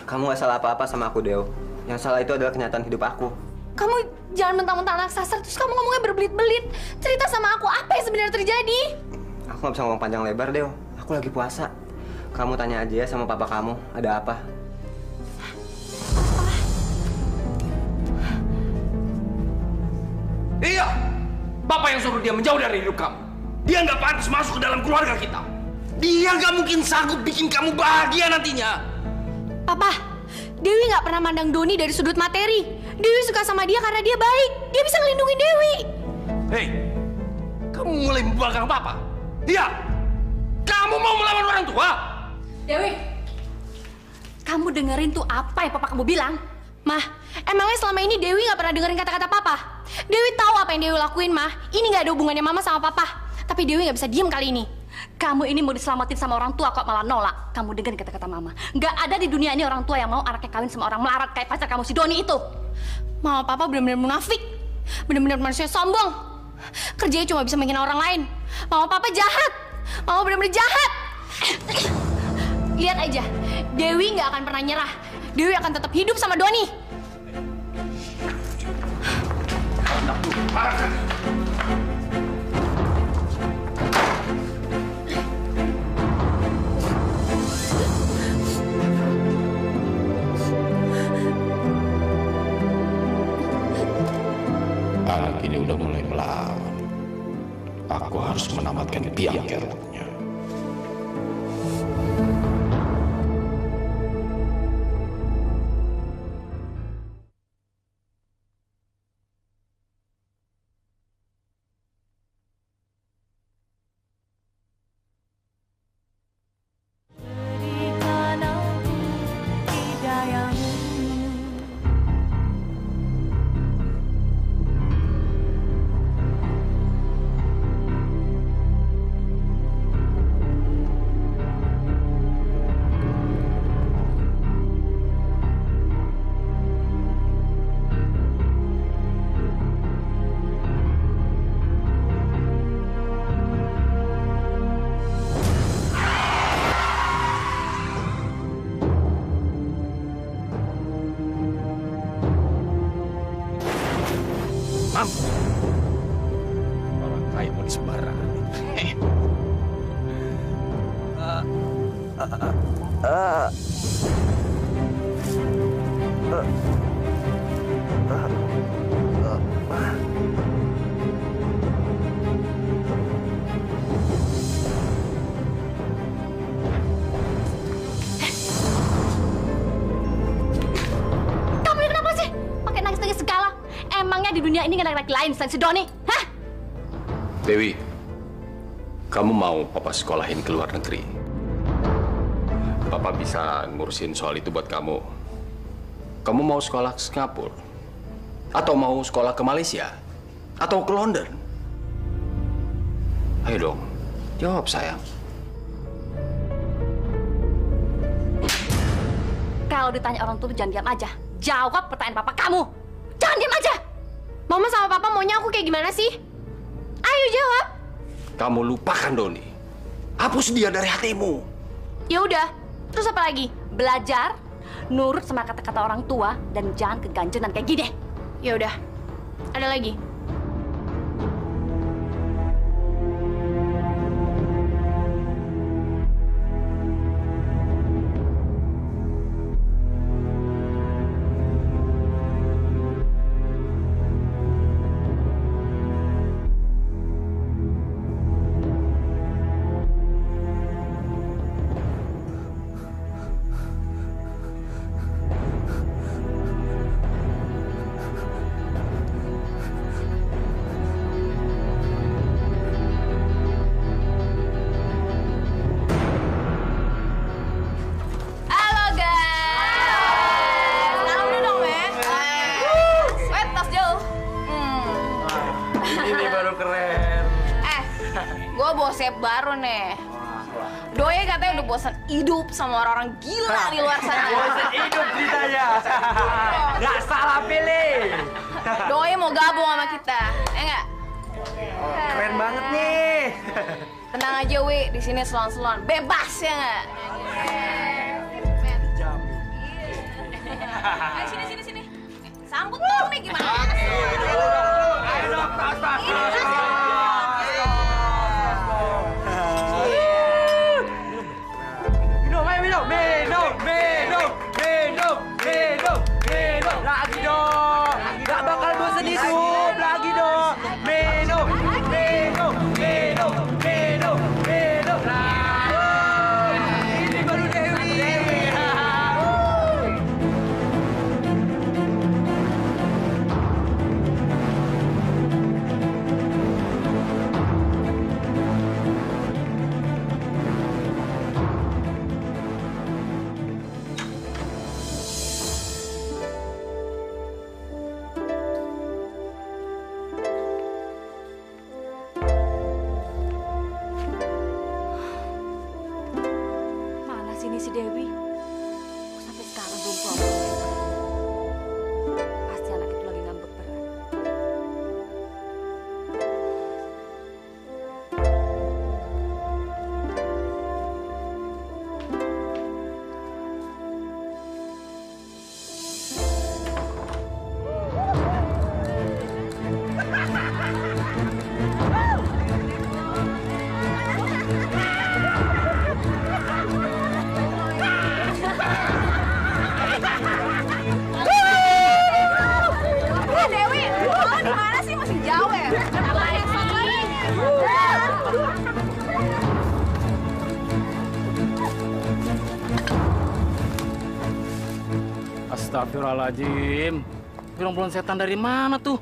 Kamu gak salah apa-apa sama aku, Deo. Yang salah itu adalah kenyataan hidup aku. Kamu jangan mentang-mentang anak sasar, terus kamu ngomongnya berbelit-belit. Cerita sama aku, apa yang sebenarnya terjadi? Aku gak bisa ngomong panjang lebar, Deo. Aku Aku lagi puasa. Kamu tanya aja ya sama papa kamu, ada apa? Iya, Bapak yang suruh dia menjauh dari hidup kamu. Dia nggak pantas masuk ke dalam keluarga kita. Dia nggak mungkin sanggup bikin kamu bahagia nantinya. Papa, Dewi nggak pernah mandang Doni dari sudut materi. Dewi suka sama dia karena dia baik. Dia bisa ngelindungi Dewi. Hei, kamu mulai membanggang Papa? Iya, kamu mau melawan orang tua? Dewi, kamu dengerin tuh apa yang Papa kamu bilang? Mah, emangnya selama ini Dewi nggak pernah dengerin kata-kata Papa? Dewi tahu apa yang Dewi lakuin, Mah. Ini nggak ada hubungannya Mama sama Papa. Tapi Dewi nggak bisa diem kali ini. Kamu ini mau diselamatin sama orang tua kok malah nolak. Kamu dengerin kata-kata Mama. Nggak ada di dunia ini orang tua yang mau anaknya kawin sama orang melarat kayak pacar kamu si Doni itu. Mama Papa benar-benar munafik. Benar-benar manusia sombong. Kerjanya cuma bisa menghina orang lain. Mama Papa jahat. Mama benar-benar jahat. Lihat aja, Dewi nggak akan pernah nyerah. Dewi akan tetap hidup sama Doni. Anak ini udah mulai melawan. Aku harus menamatkan biang keroknya. Orang kaya mau disembarangan. Kamu ini kenapa sih? Pakai nangis-nangis segala. Emangnya di dunia ini nggak ada laki lain selain si Doni? Hah? Dewi, kamu mau Papa sekolahin ke luar negeri? Papa bisa ngurusin soal itu buat kamu. Kamu mau sekolah ke Singapura? Atau mau sekolah ke Malaysia? Atau ke London? Ayo dong, jawab sayang. Kalau ditanya orang tua tuh jangan diam aja. Jawab pertanyaan Papa kamu. Jangan diam aja. Mama sama Papa maunya aku kayak gimana sih? Ayo jawab. Kamu lupakan Doni. Hapus dia dari hatimu. Ya udah. Terus apa lagi? Belajar, nurut sama kata-kata orang tua, dan jangan keganjenan kayak gini. Ya udah. Ada lagi? Bosep baru nih. Doi katanya udah bosan hidup sama orang-orang gila di luar sana. Bosan hidup ceritanya. Nggak salah pilih. Doi mau gabung sama kita, ya nggak? Keren banget nih. Tenang aja, Wi. Di sini selon-selon, bebas ya nggak? Sini. Sambut dong nih gimana? Ayo dong, tas. si Dewi? Sampai sekarang belum pulang. Pasti anak itu lagi ngambek berat. Dewi, lo di mana sih? Masih jauh ya? Astagfirullahaladzim. Bulan setan dari mana tuh?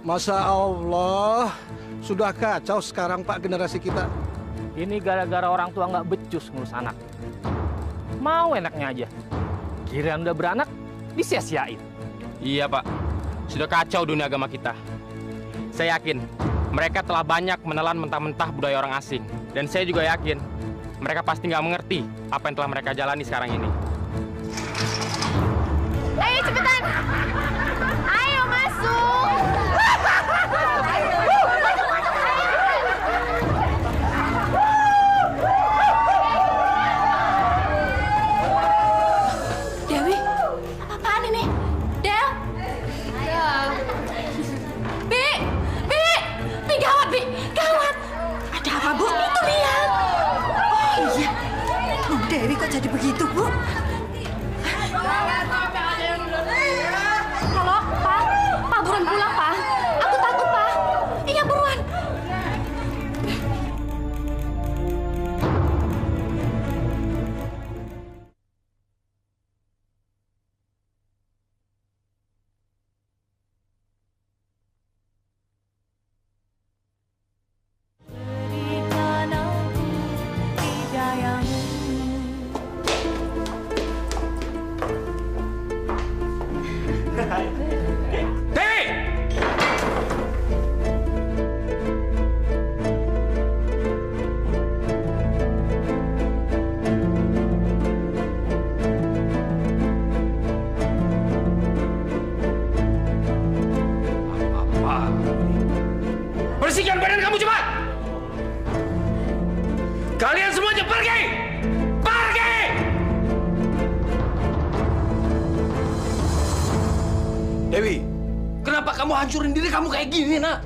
Masya Allah, sudah kacau sekarang Pak generasi kita. Ini gara-gara orang tua nggak becus ngurus anak. Mau enaknya aja. Kirain udah beranak, disia-siain. Iya Pak, sudah kacau dunia agama kita. Saya yakin mereka telah banyak menelan mentah-mentah budaya orang asing. Dan saya juga yakin mereka pasti nggak mengerti apa yang telah mereka jalani sekarang ini. Ayo cepetan! Ayo masuk! Dewi, apa-apaan ini? Del? Bi, gawat, Bi, gawat. Ada apa, Bu? Itu dia. Oh iya, Bu Dewi kok jadi begitu, Bu? Halo, Pak. Pak, buruan pulang, Pak. Aku takut, Pak. Iya, buruan. Bersihkan badan kamu cepat! Kalian semuanya pergi! Pergi! Dewi, kenapa kamu hancurin diri kamu kayak gini, nak?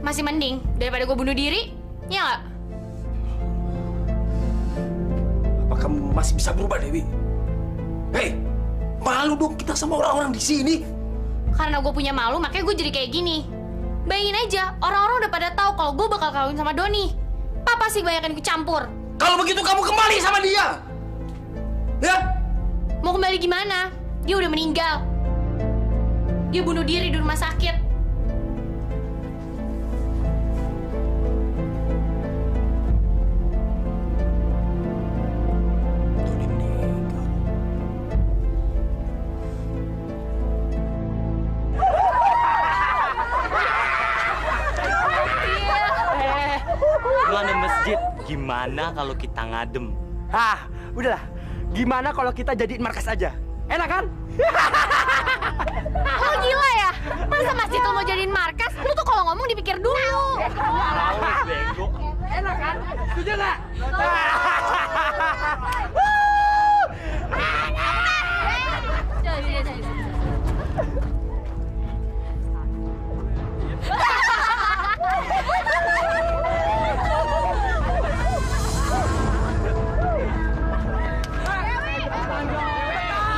Masih mending daripada gue bunuh diri, ya nggak? Apa kamu masih bisa berubah, Dewi? Hei, malu dong kita sama orang-orang di sini. Karena gue punya malu, makanya gue jadi kayak gini. Bayangin aja, orang-orang udah pada tahu kalau gue bakal kawin sama Doni. Papa sih banyak ikut campur. Kalau begitu kamu kembali sama dia. Ya? Mau kembali gimana? Dia udah meninggal. Dia bunuh diri di rumah sakit. Lu ada masjid, gimana kalau kita ngadem? Ah, udahlah. Gimana kalau kita jadiin markas aja? Enak kan? Lo gila ya? Masa masjid lo mau jadiin markas? Lu tuh kalau ngomong dipikir dulu. Bego. Enak kan? Setuju nggak?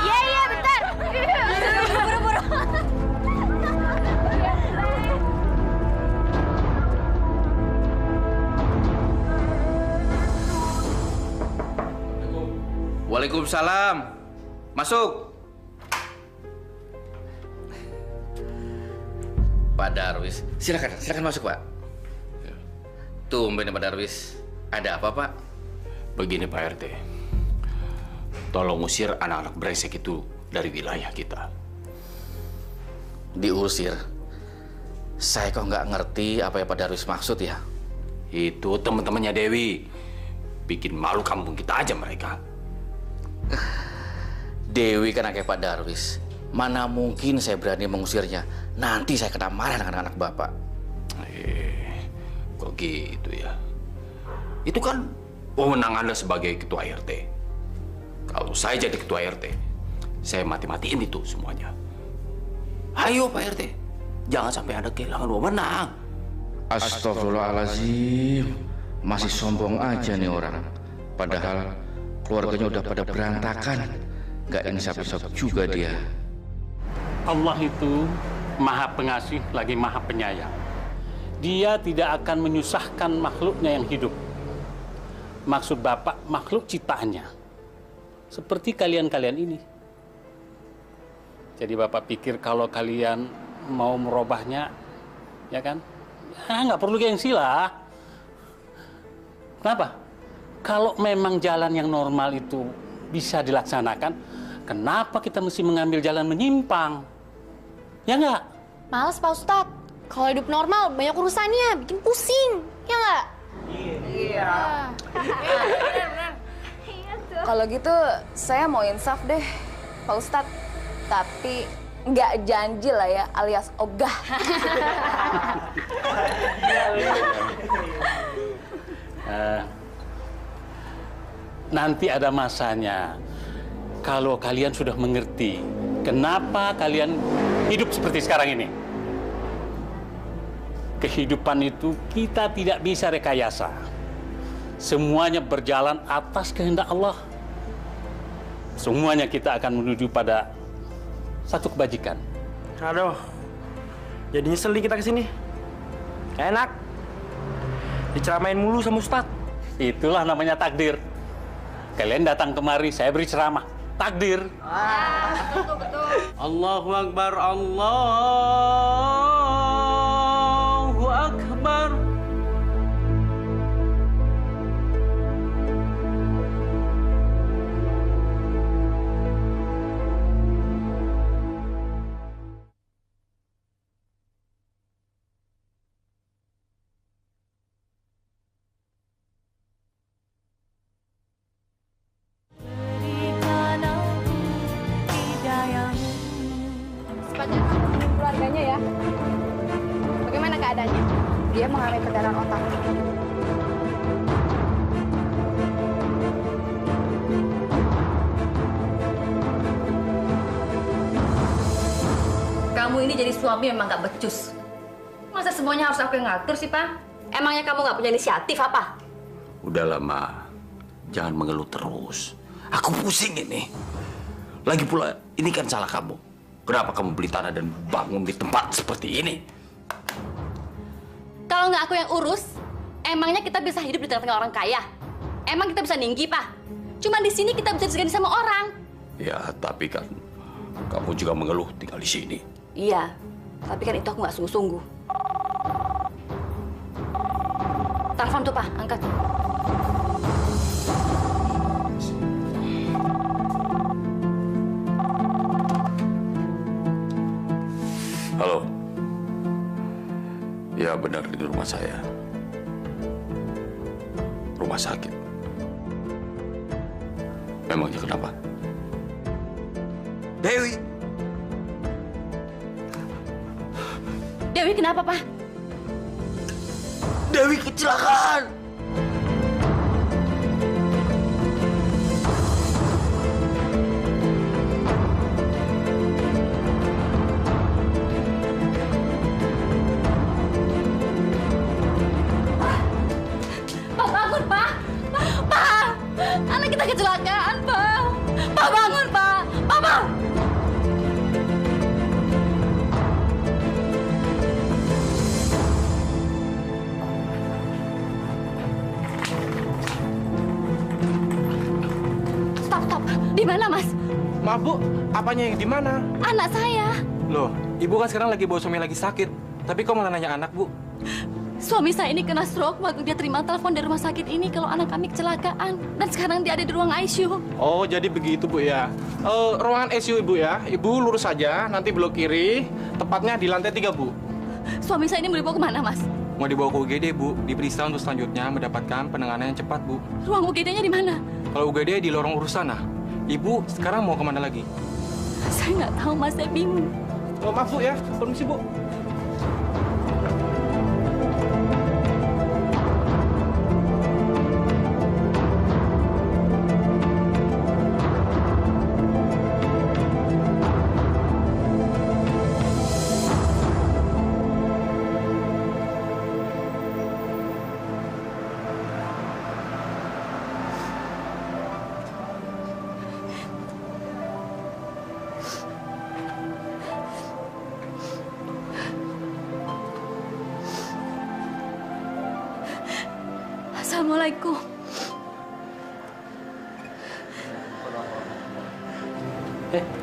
Iya, bentar. Buru-buru. Waalaikumsalam. Masuk. Pak Darwis, silakan masuk, Pak. Tumben Pak Darwis. Ada apa, Pak? Begini Pak RT, tolong usir anak-anak brengsek itu dari wilayah kita. Diusir? Saya kok nggak ngerti apa yang Pak Darwis maksud ya. Itu teman-temannya Dewi. Bikin malu kampung kita aja mereka. Dewi kan anaknya Pak Darwis. Mana mungkin saya berani mengusirnya. Nanti saya kena marah dengan anak Bapak. Kok gitu ya? Itu kan wewenang Anda sebagai ketua RT. Kalau saya jadi ketua RT, saya mati-matiin itu semuanya. Ayo Pak RT, jangan sampai Anda kehilangan wewenang. Astagfirullahaladzim. Masih sombong aja nih orang. Padahal keluarganya udah pada berantakan. Gak insaf-insaf juga dia. Allah itu maha pengasih lagi maha penyayang. Dia tidak akan menyusahkan makhluknya yang hidup. Maksud Bapak, makhluk ciptaannya. Seperti kalian-kalian ini. Jadi Bapak pikir kalau kalian mau merubahnya, ya kan? Ya, nggak perlu gengsi lah. Kenapa? Kalau memang jalan yang normal itu bisa dilaksanakan, kenapa kita mesti mengambil jalan menyimpang? Ya nggak? Males Pak Ustadz. Kalau hidup normal banyak urusannya, bikin pusing. Ya nggak? Iya. Kalau gitu saya mau insaf deh, Pak Ustadz. Tapi nggak janji lah ya, alias ogah. Nanti ada masanya. Kalau kalian sudah mengerti kenapa kalian hidup seperti sekarang ini. Kehidupan itu kita tidak bisa rekayasa. Semuanya berjalan atas kehendak Allah. Semuanya kita akan menuju pada satu kebajikan. Aduh, jadi nyesel nih kita kesini. Enak. Diceramain mulu sama Ustadz. Itulah namanya takdir. Kalian datang kemari, saya beri ceramah. Takdir. Betul. Allahu Akbar, Allahu Akbar. Keluarganya ya. Bagaimana keadaannya? Dia mengalami pendarahan otak. Kamu ini jadi suami memang gak becus. Masa semuanya harus aku yang ngatur sih, Pak? Emangnya kamu gak punya inisiatif apa? Udahlah, Ma. Jangan mengeluh terus. Aku pusing ini. Lagi pula, ini kan salah kamu. Kenapa kamu beli tanah dan bangun di tempat seperti ini? Kalau nggak aku yang urus, emangnya kita bisa hidup di tengah-tengah orang kaya? Emang kita bisa ninggi, Pak? Cuma di sini kita bisa disegani sama orang. Ya, tapi kan kamu juga mengeluh tinggal di sini. Iya, tapi kan itu aku nggak sungguh-sungguh. Telepon tuh, Pak, angkat. Halo. Ya, benar di rumah saya. Rumah sakit. Memangnya kenapa? Dewi. Dewi kenapa, Pak? Dewi kecelakaan. Pak, bangun, Pak! Pak! Anak kita kecelakaan, Pak! Pak, bangun, Pak! Pak! Stop. Di mana, Mas? Maaf, Bu. Apanya yang di mana? Anak saya. Loh, Ibu kan sekarang lagi bawa suami lagi sakit. Tapi kok malah nanya anak, Bu? Suami saya ini kena stroke waktu dia terima telepon dari rumah sakit ini kalau anak kami kecelakaan. Dan sekarang dia ada di ruang ICU. Oh, jadi begitu, Bu, ya. Ruangan ICU, Ibu, ya. Ibu lurus saja, nanti belok kiri. Tepatnya di lantai 3, Bu. Suami saya ini mau dibawa kemana, Mas? Mau dibawa ke UGD, Bu. Diperiksa untuk selanjutnya mendapatkan penanganan yang cepat, Bu. Ruang UGD-nya di mana? Kalau UGD di lorong urus sana. Ibu sekarang mau kemana lagi? Saya nggak tahu, Mas. Saya bingung. Oh, maaf Bu ya, permisi Bu. Assalamualaikum.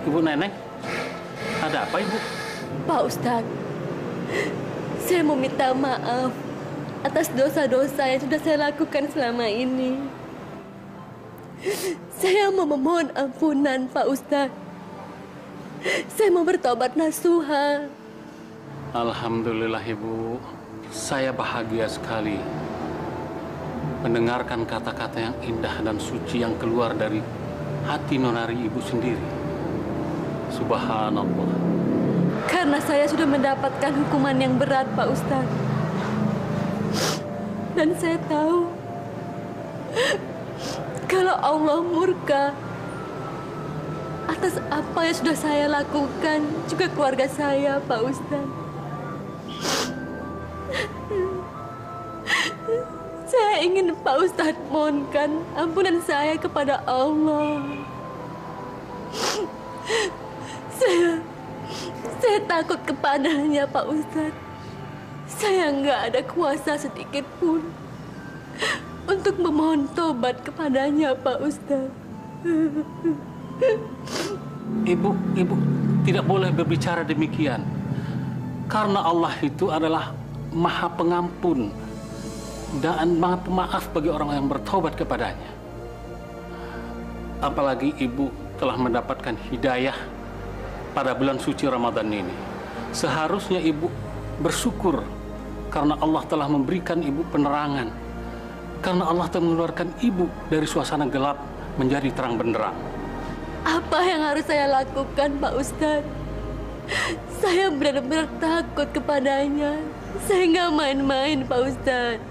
Ibu Neneng, ada apa Ibu? Pak Ustadz, saya mau minta maaf atas dosa-dosa yang sudah saya lakukan selama ini. Saya mau memohon ampunan, Pak Ustadz. Saya mau bertobat nasuha. Alhamdulillah Ibu, saya bahagia sekali mendengarkan kata-kata yang indah dan suci yang keluar dari hati nonari Ibu sendiri. Subhanallah. Karena saya sudah mendapatkan hukuman yang berat, Pak Ustadz. Dan saya tahu kalau Allah murka atas apa yang sudah saya lakukan, juga keluarga saya, Pak Ustadz. Saya ingin Pak Ustadz mohonkan ampunan saya kepada Allah. Saya takut kepadanya, Pak Ustadz. Saya nggak ada kuasa sedikit pun untuk memohon tobat kepadanya, Pak Ustadz. Ibu tidak boleh berbicara demikian. Karena Allah itu adalah Maha Pengampun dan Maha Pemaaf bagi orang yang bertobat kepadanya. Apalagi Ibu telah mendapatkan hidayah pada bulan suci Ramadan ini. Seharusnya Ibu bersyukur karena Allah telah memberikan Ibu penerangan. Karena Allah telah mengeluarkan Ibu dari suasana gelap menjadi terang benderang. Apa yang harus saya lakukan, Pak Ustadz? Saya benar-benar takut kepadanya. Saya nggak main-main, Pak Ustadz.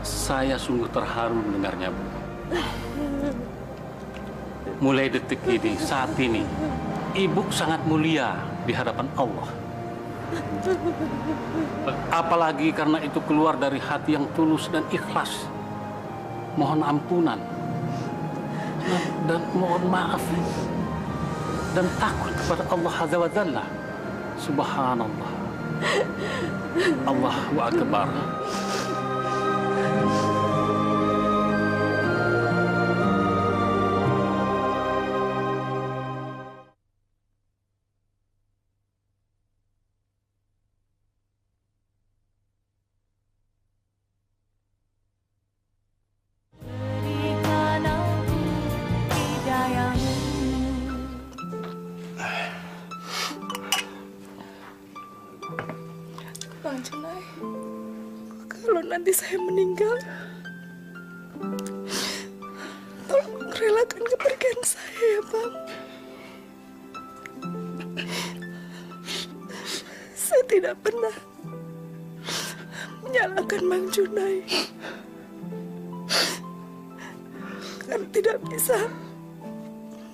Saya sungguh terharu mendengarnya, Bu. Mulai detik ini, saat ini, Ibu sangat mulia di hadapan Allah. Apalagi karena itu keluar dari hati yang tulus dan ikhlas. Mohon ampunan dan mohon maaf dan takut kepada Allah Azza wa Jalla. Subhanallah. Allahu Akbar. Bang Junai, kalau nanti saya meninggal, tolong relakan kepergian saya ya, Bang. Saya tidak pernah menyalahkan Bang Junai karena tidak bisa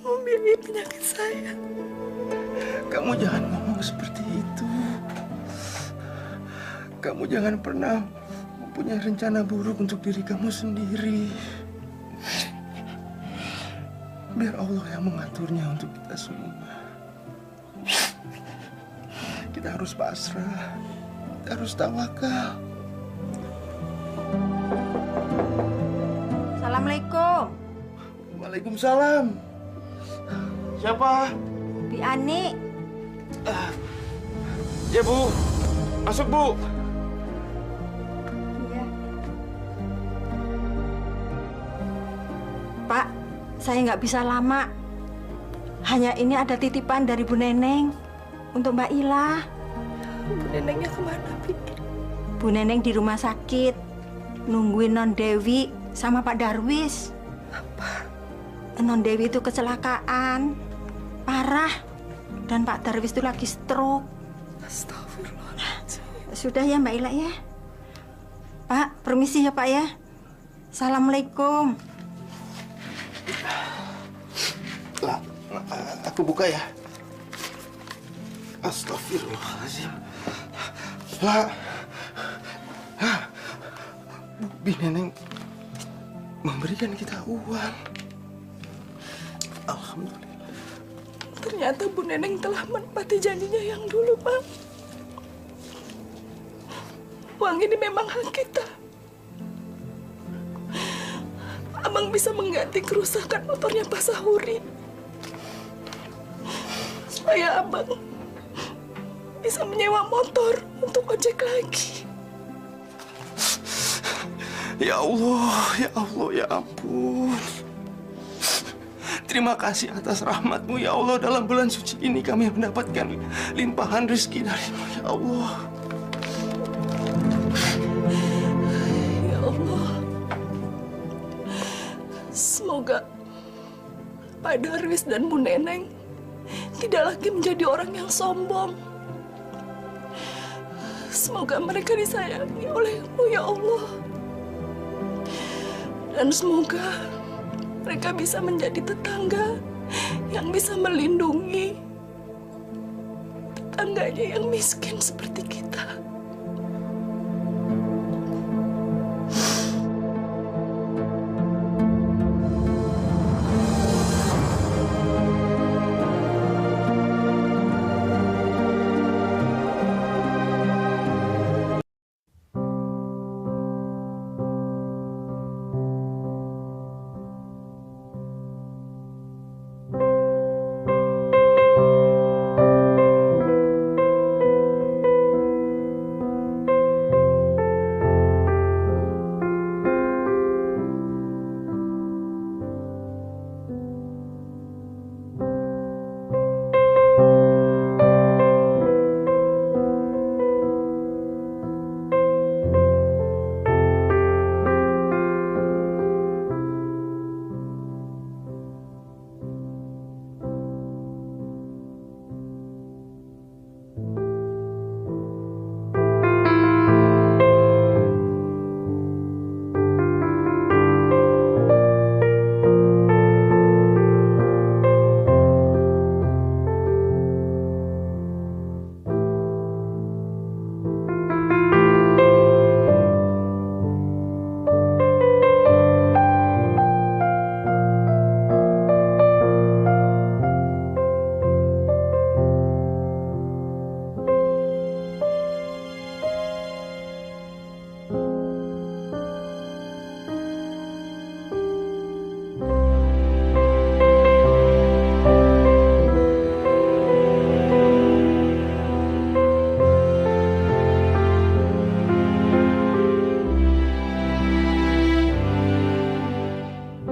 membiayai penyakit saya. Kamu jangan ngomong seperti itu. Kamu jangan pernah mempunyai rencana buruk untuk diri kamu sendiri. Biar Allah yang mengaturnya untuk kita semua. Kita harus pasrah. Kita harus tawakal. Assalamualaikum. Waalaikumsalam. Siapa? Bi Ani. Ya, Bu. Masuk, Bu. Pak, saya nggak bisa lama. Hanya ini ada titipan dari Bu Neneng untuk Mbak Ila. Bu Nenengnya kemana, Bi? Bu Neneng di rumah sakit, nungguin Non Dewi sama Pak Darwis. Apa? Non Dewi itu kecelakaan parah dan Pak Darwis itu lagi stroke. Astagfirullahaladzim. Sudah ya Mbak Ila ya. Pak, permisi ya Pak ya. Assalamualaikum. Lah, aku buka ya. Astagfirullahaladzim. Lah, Bu Neneng memberikan kita uang. Alhamdulillah. Ternyata Bu Neneng telah menepati janjinya yang dulu, Pak. Uang ini memang hak kita. Abang bisa mengganti kerusakan motornya Pak Sahuri. Supaya Abang bisa menyewa motor untuk ojek lagi. Ya Allah, ya ampun. Terima kasih atas rahmat-Mu ya Allah. Dalam bulan suci ini kami mendapatkan limpahan rezeki dari-Mu ya Allah. Ya Allah. Semoga Pak Darwis dan Bu Neneng tidak lagi menjadi orang yang sombong. Semoga mereka disayangi oleh-Mu ya Allah. Dan semoga mereka bisa menjadi tetangga yang bisa melindungi tetangganya yang miskin seperti kita.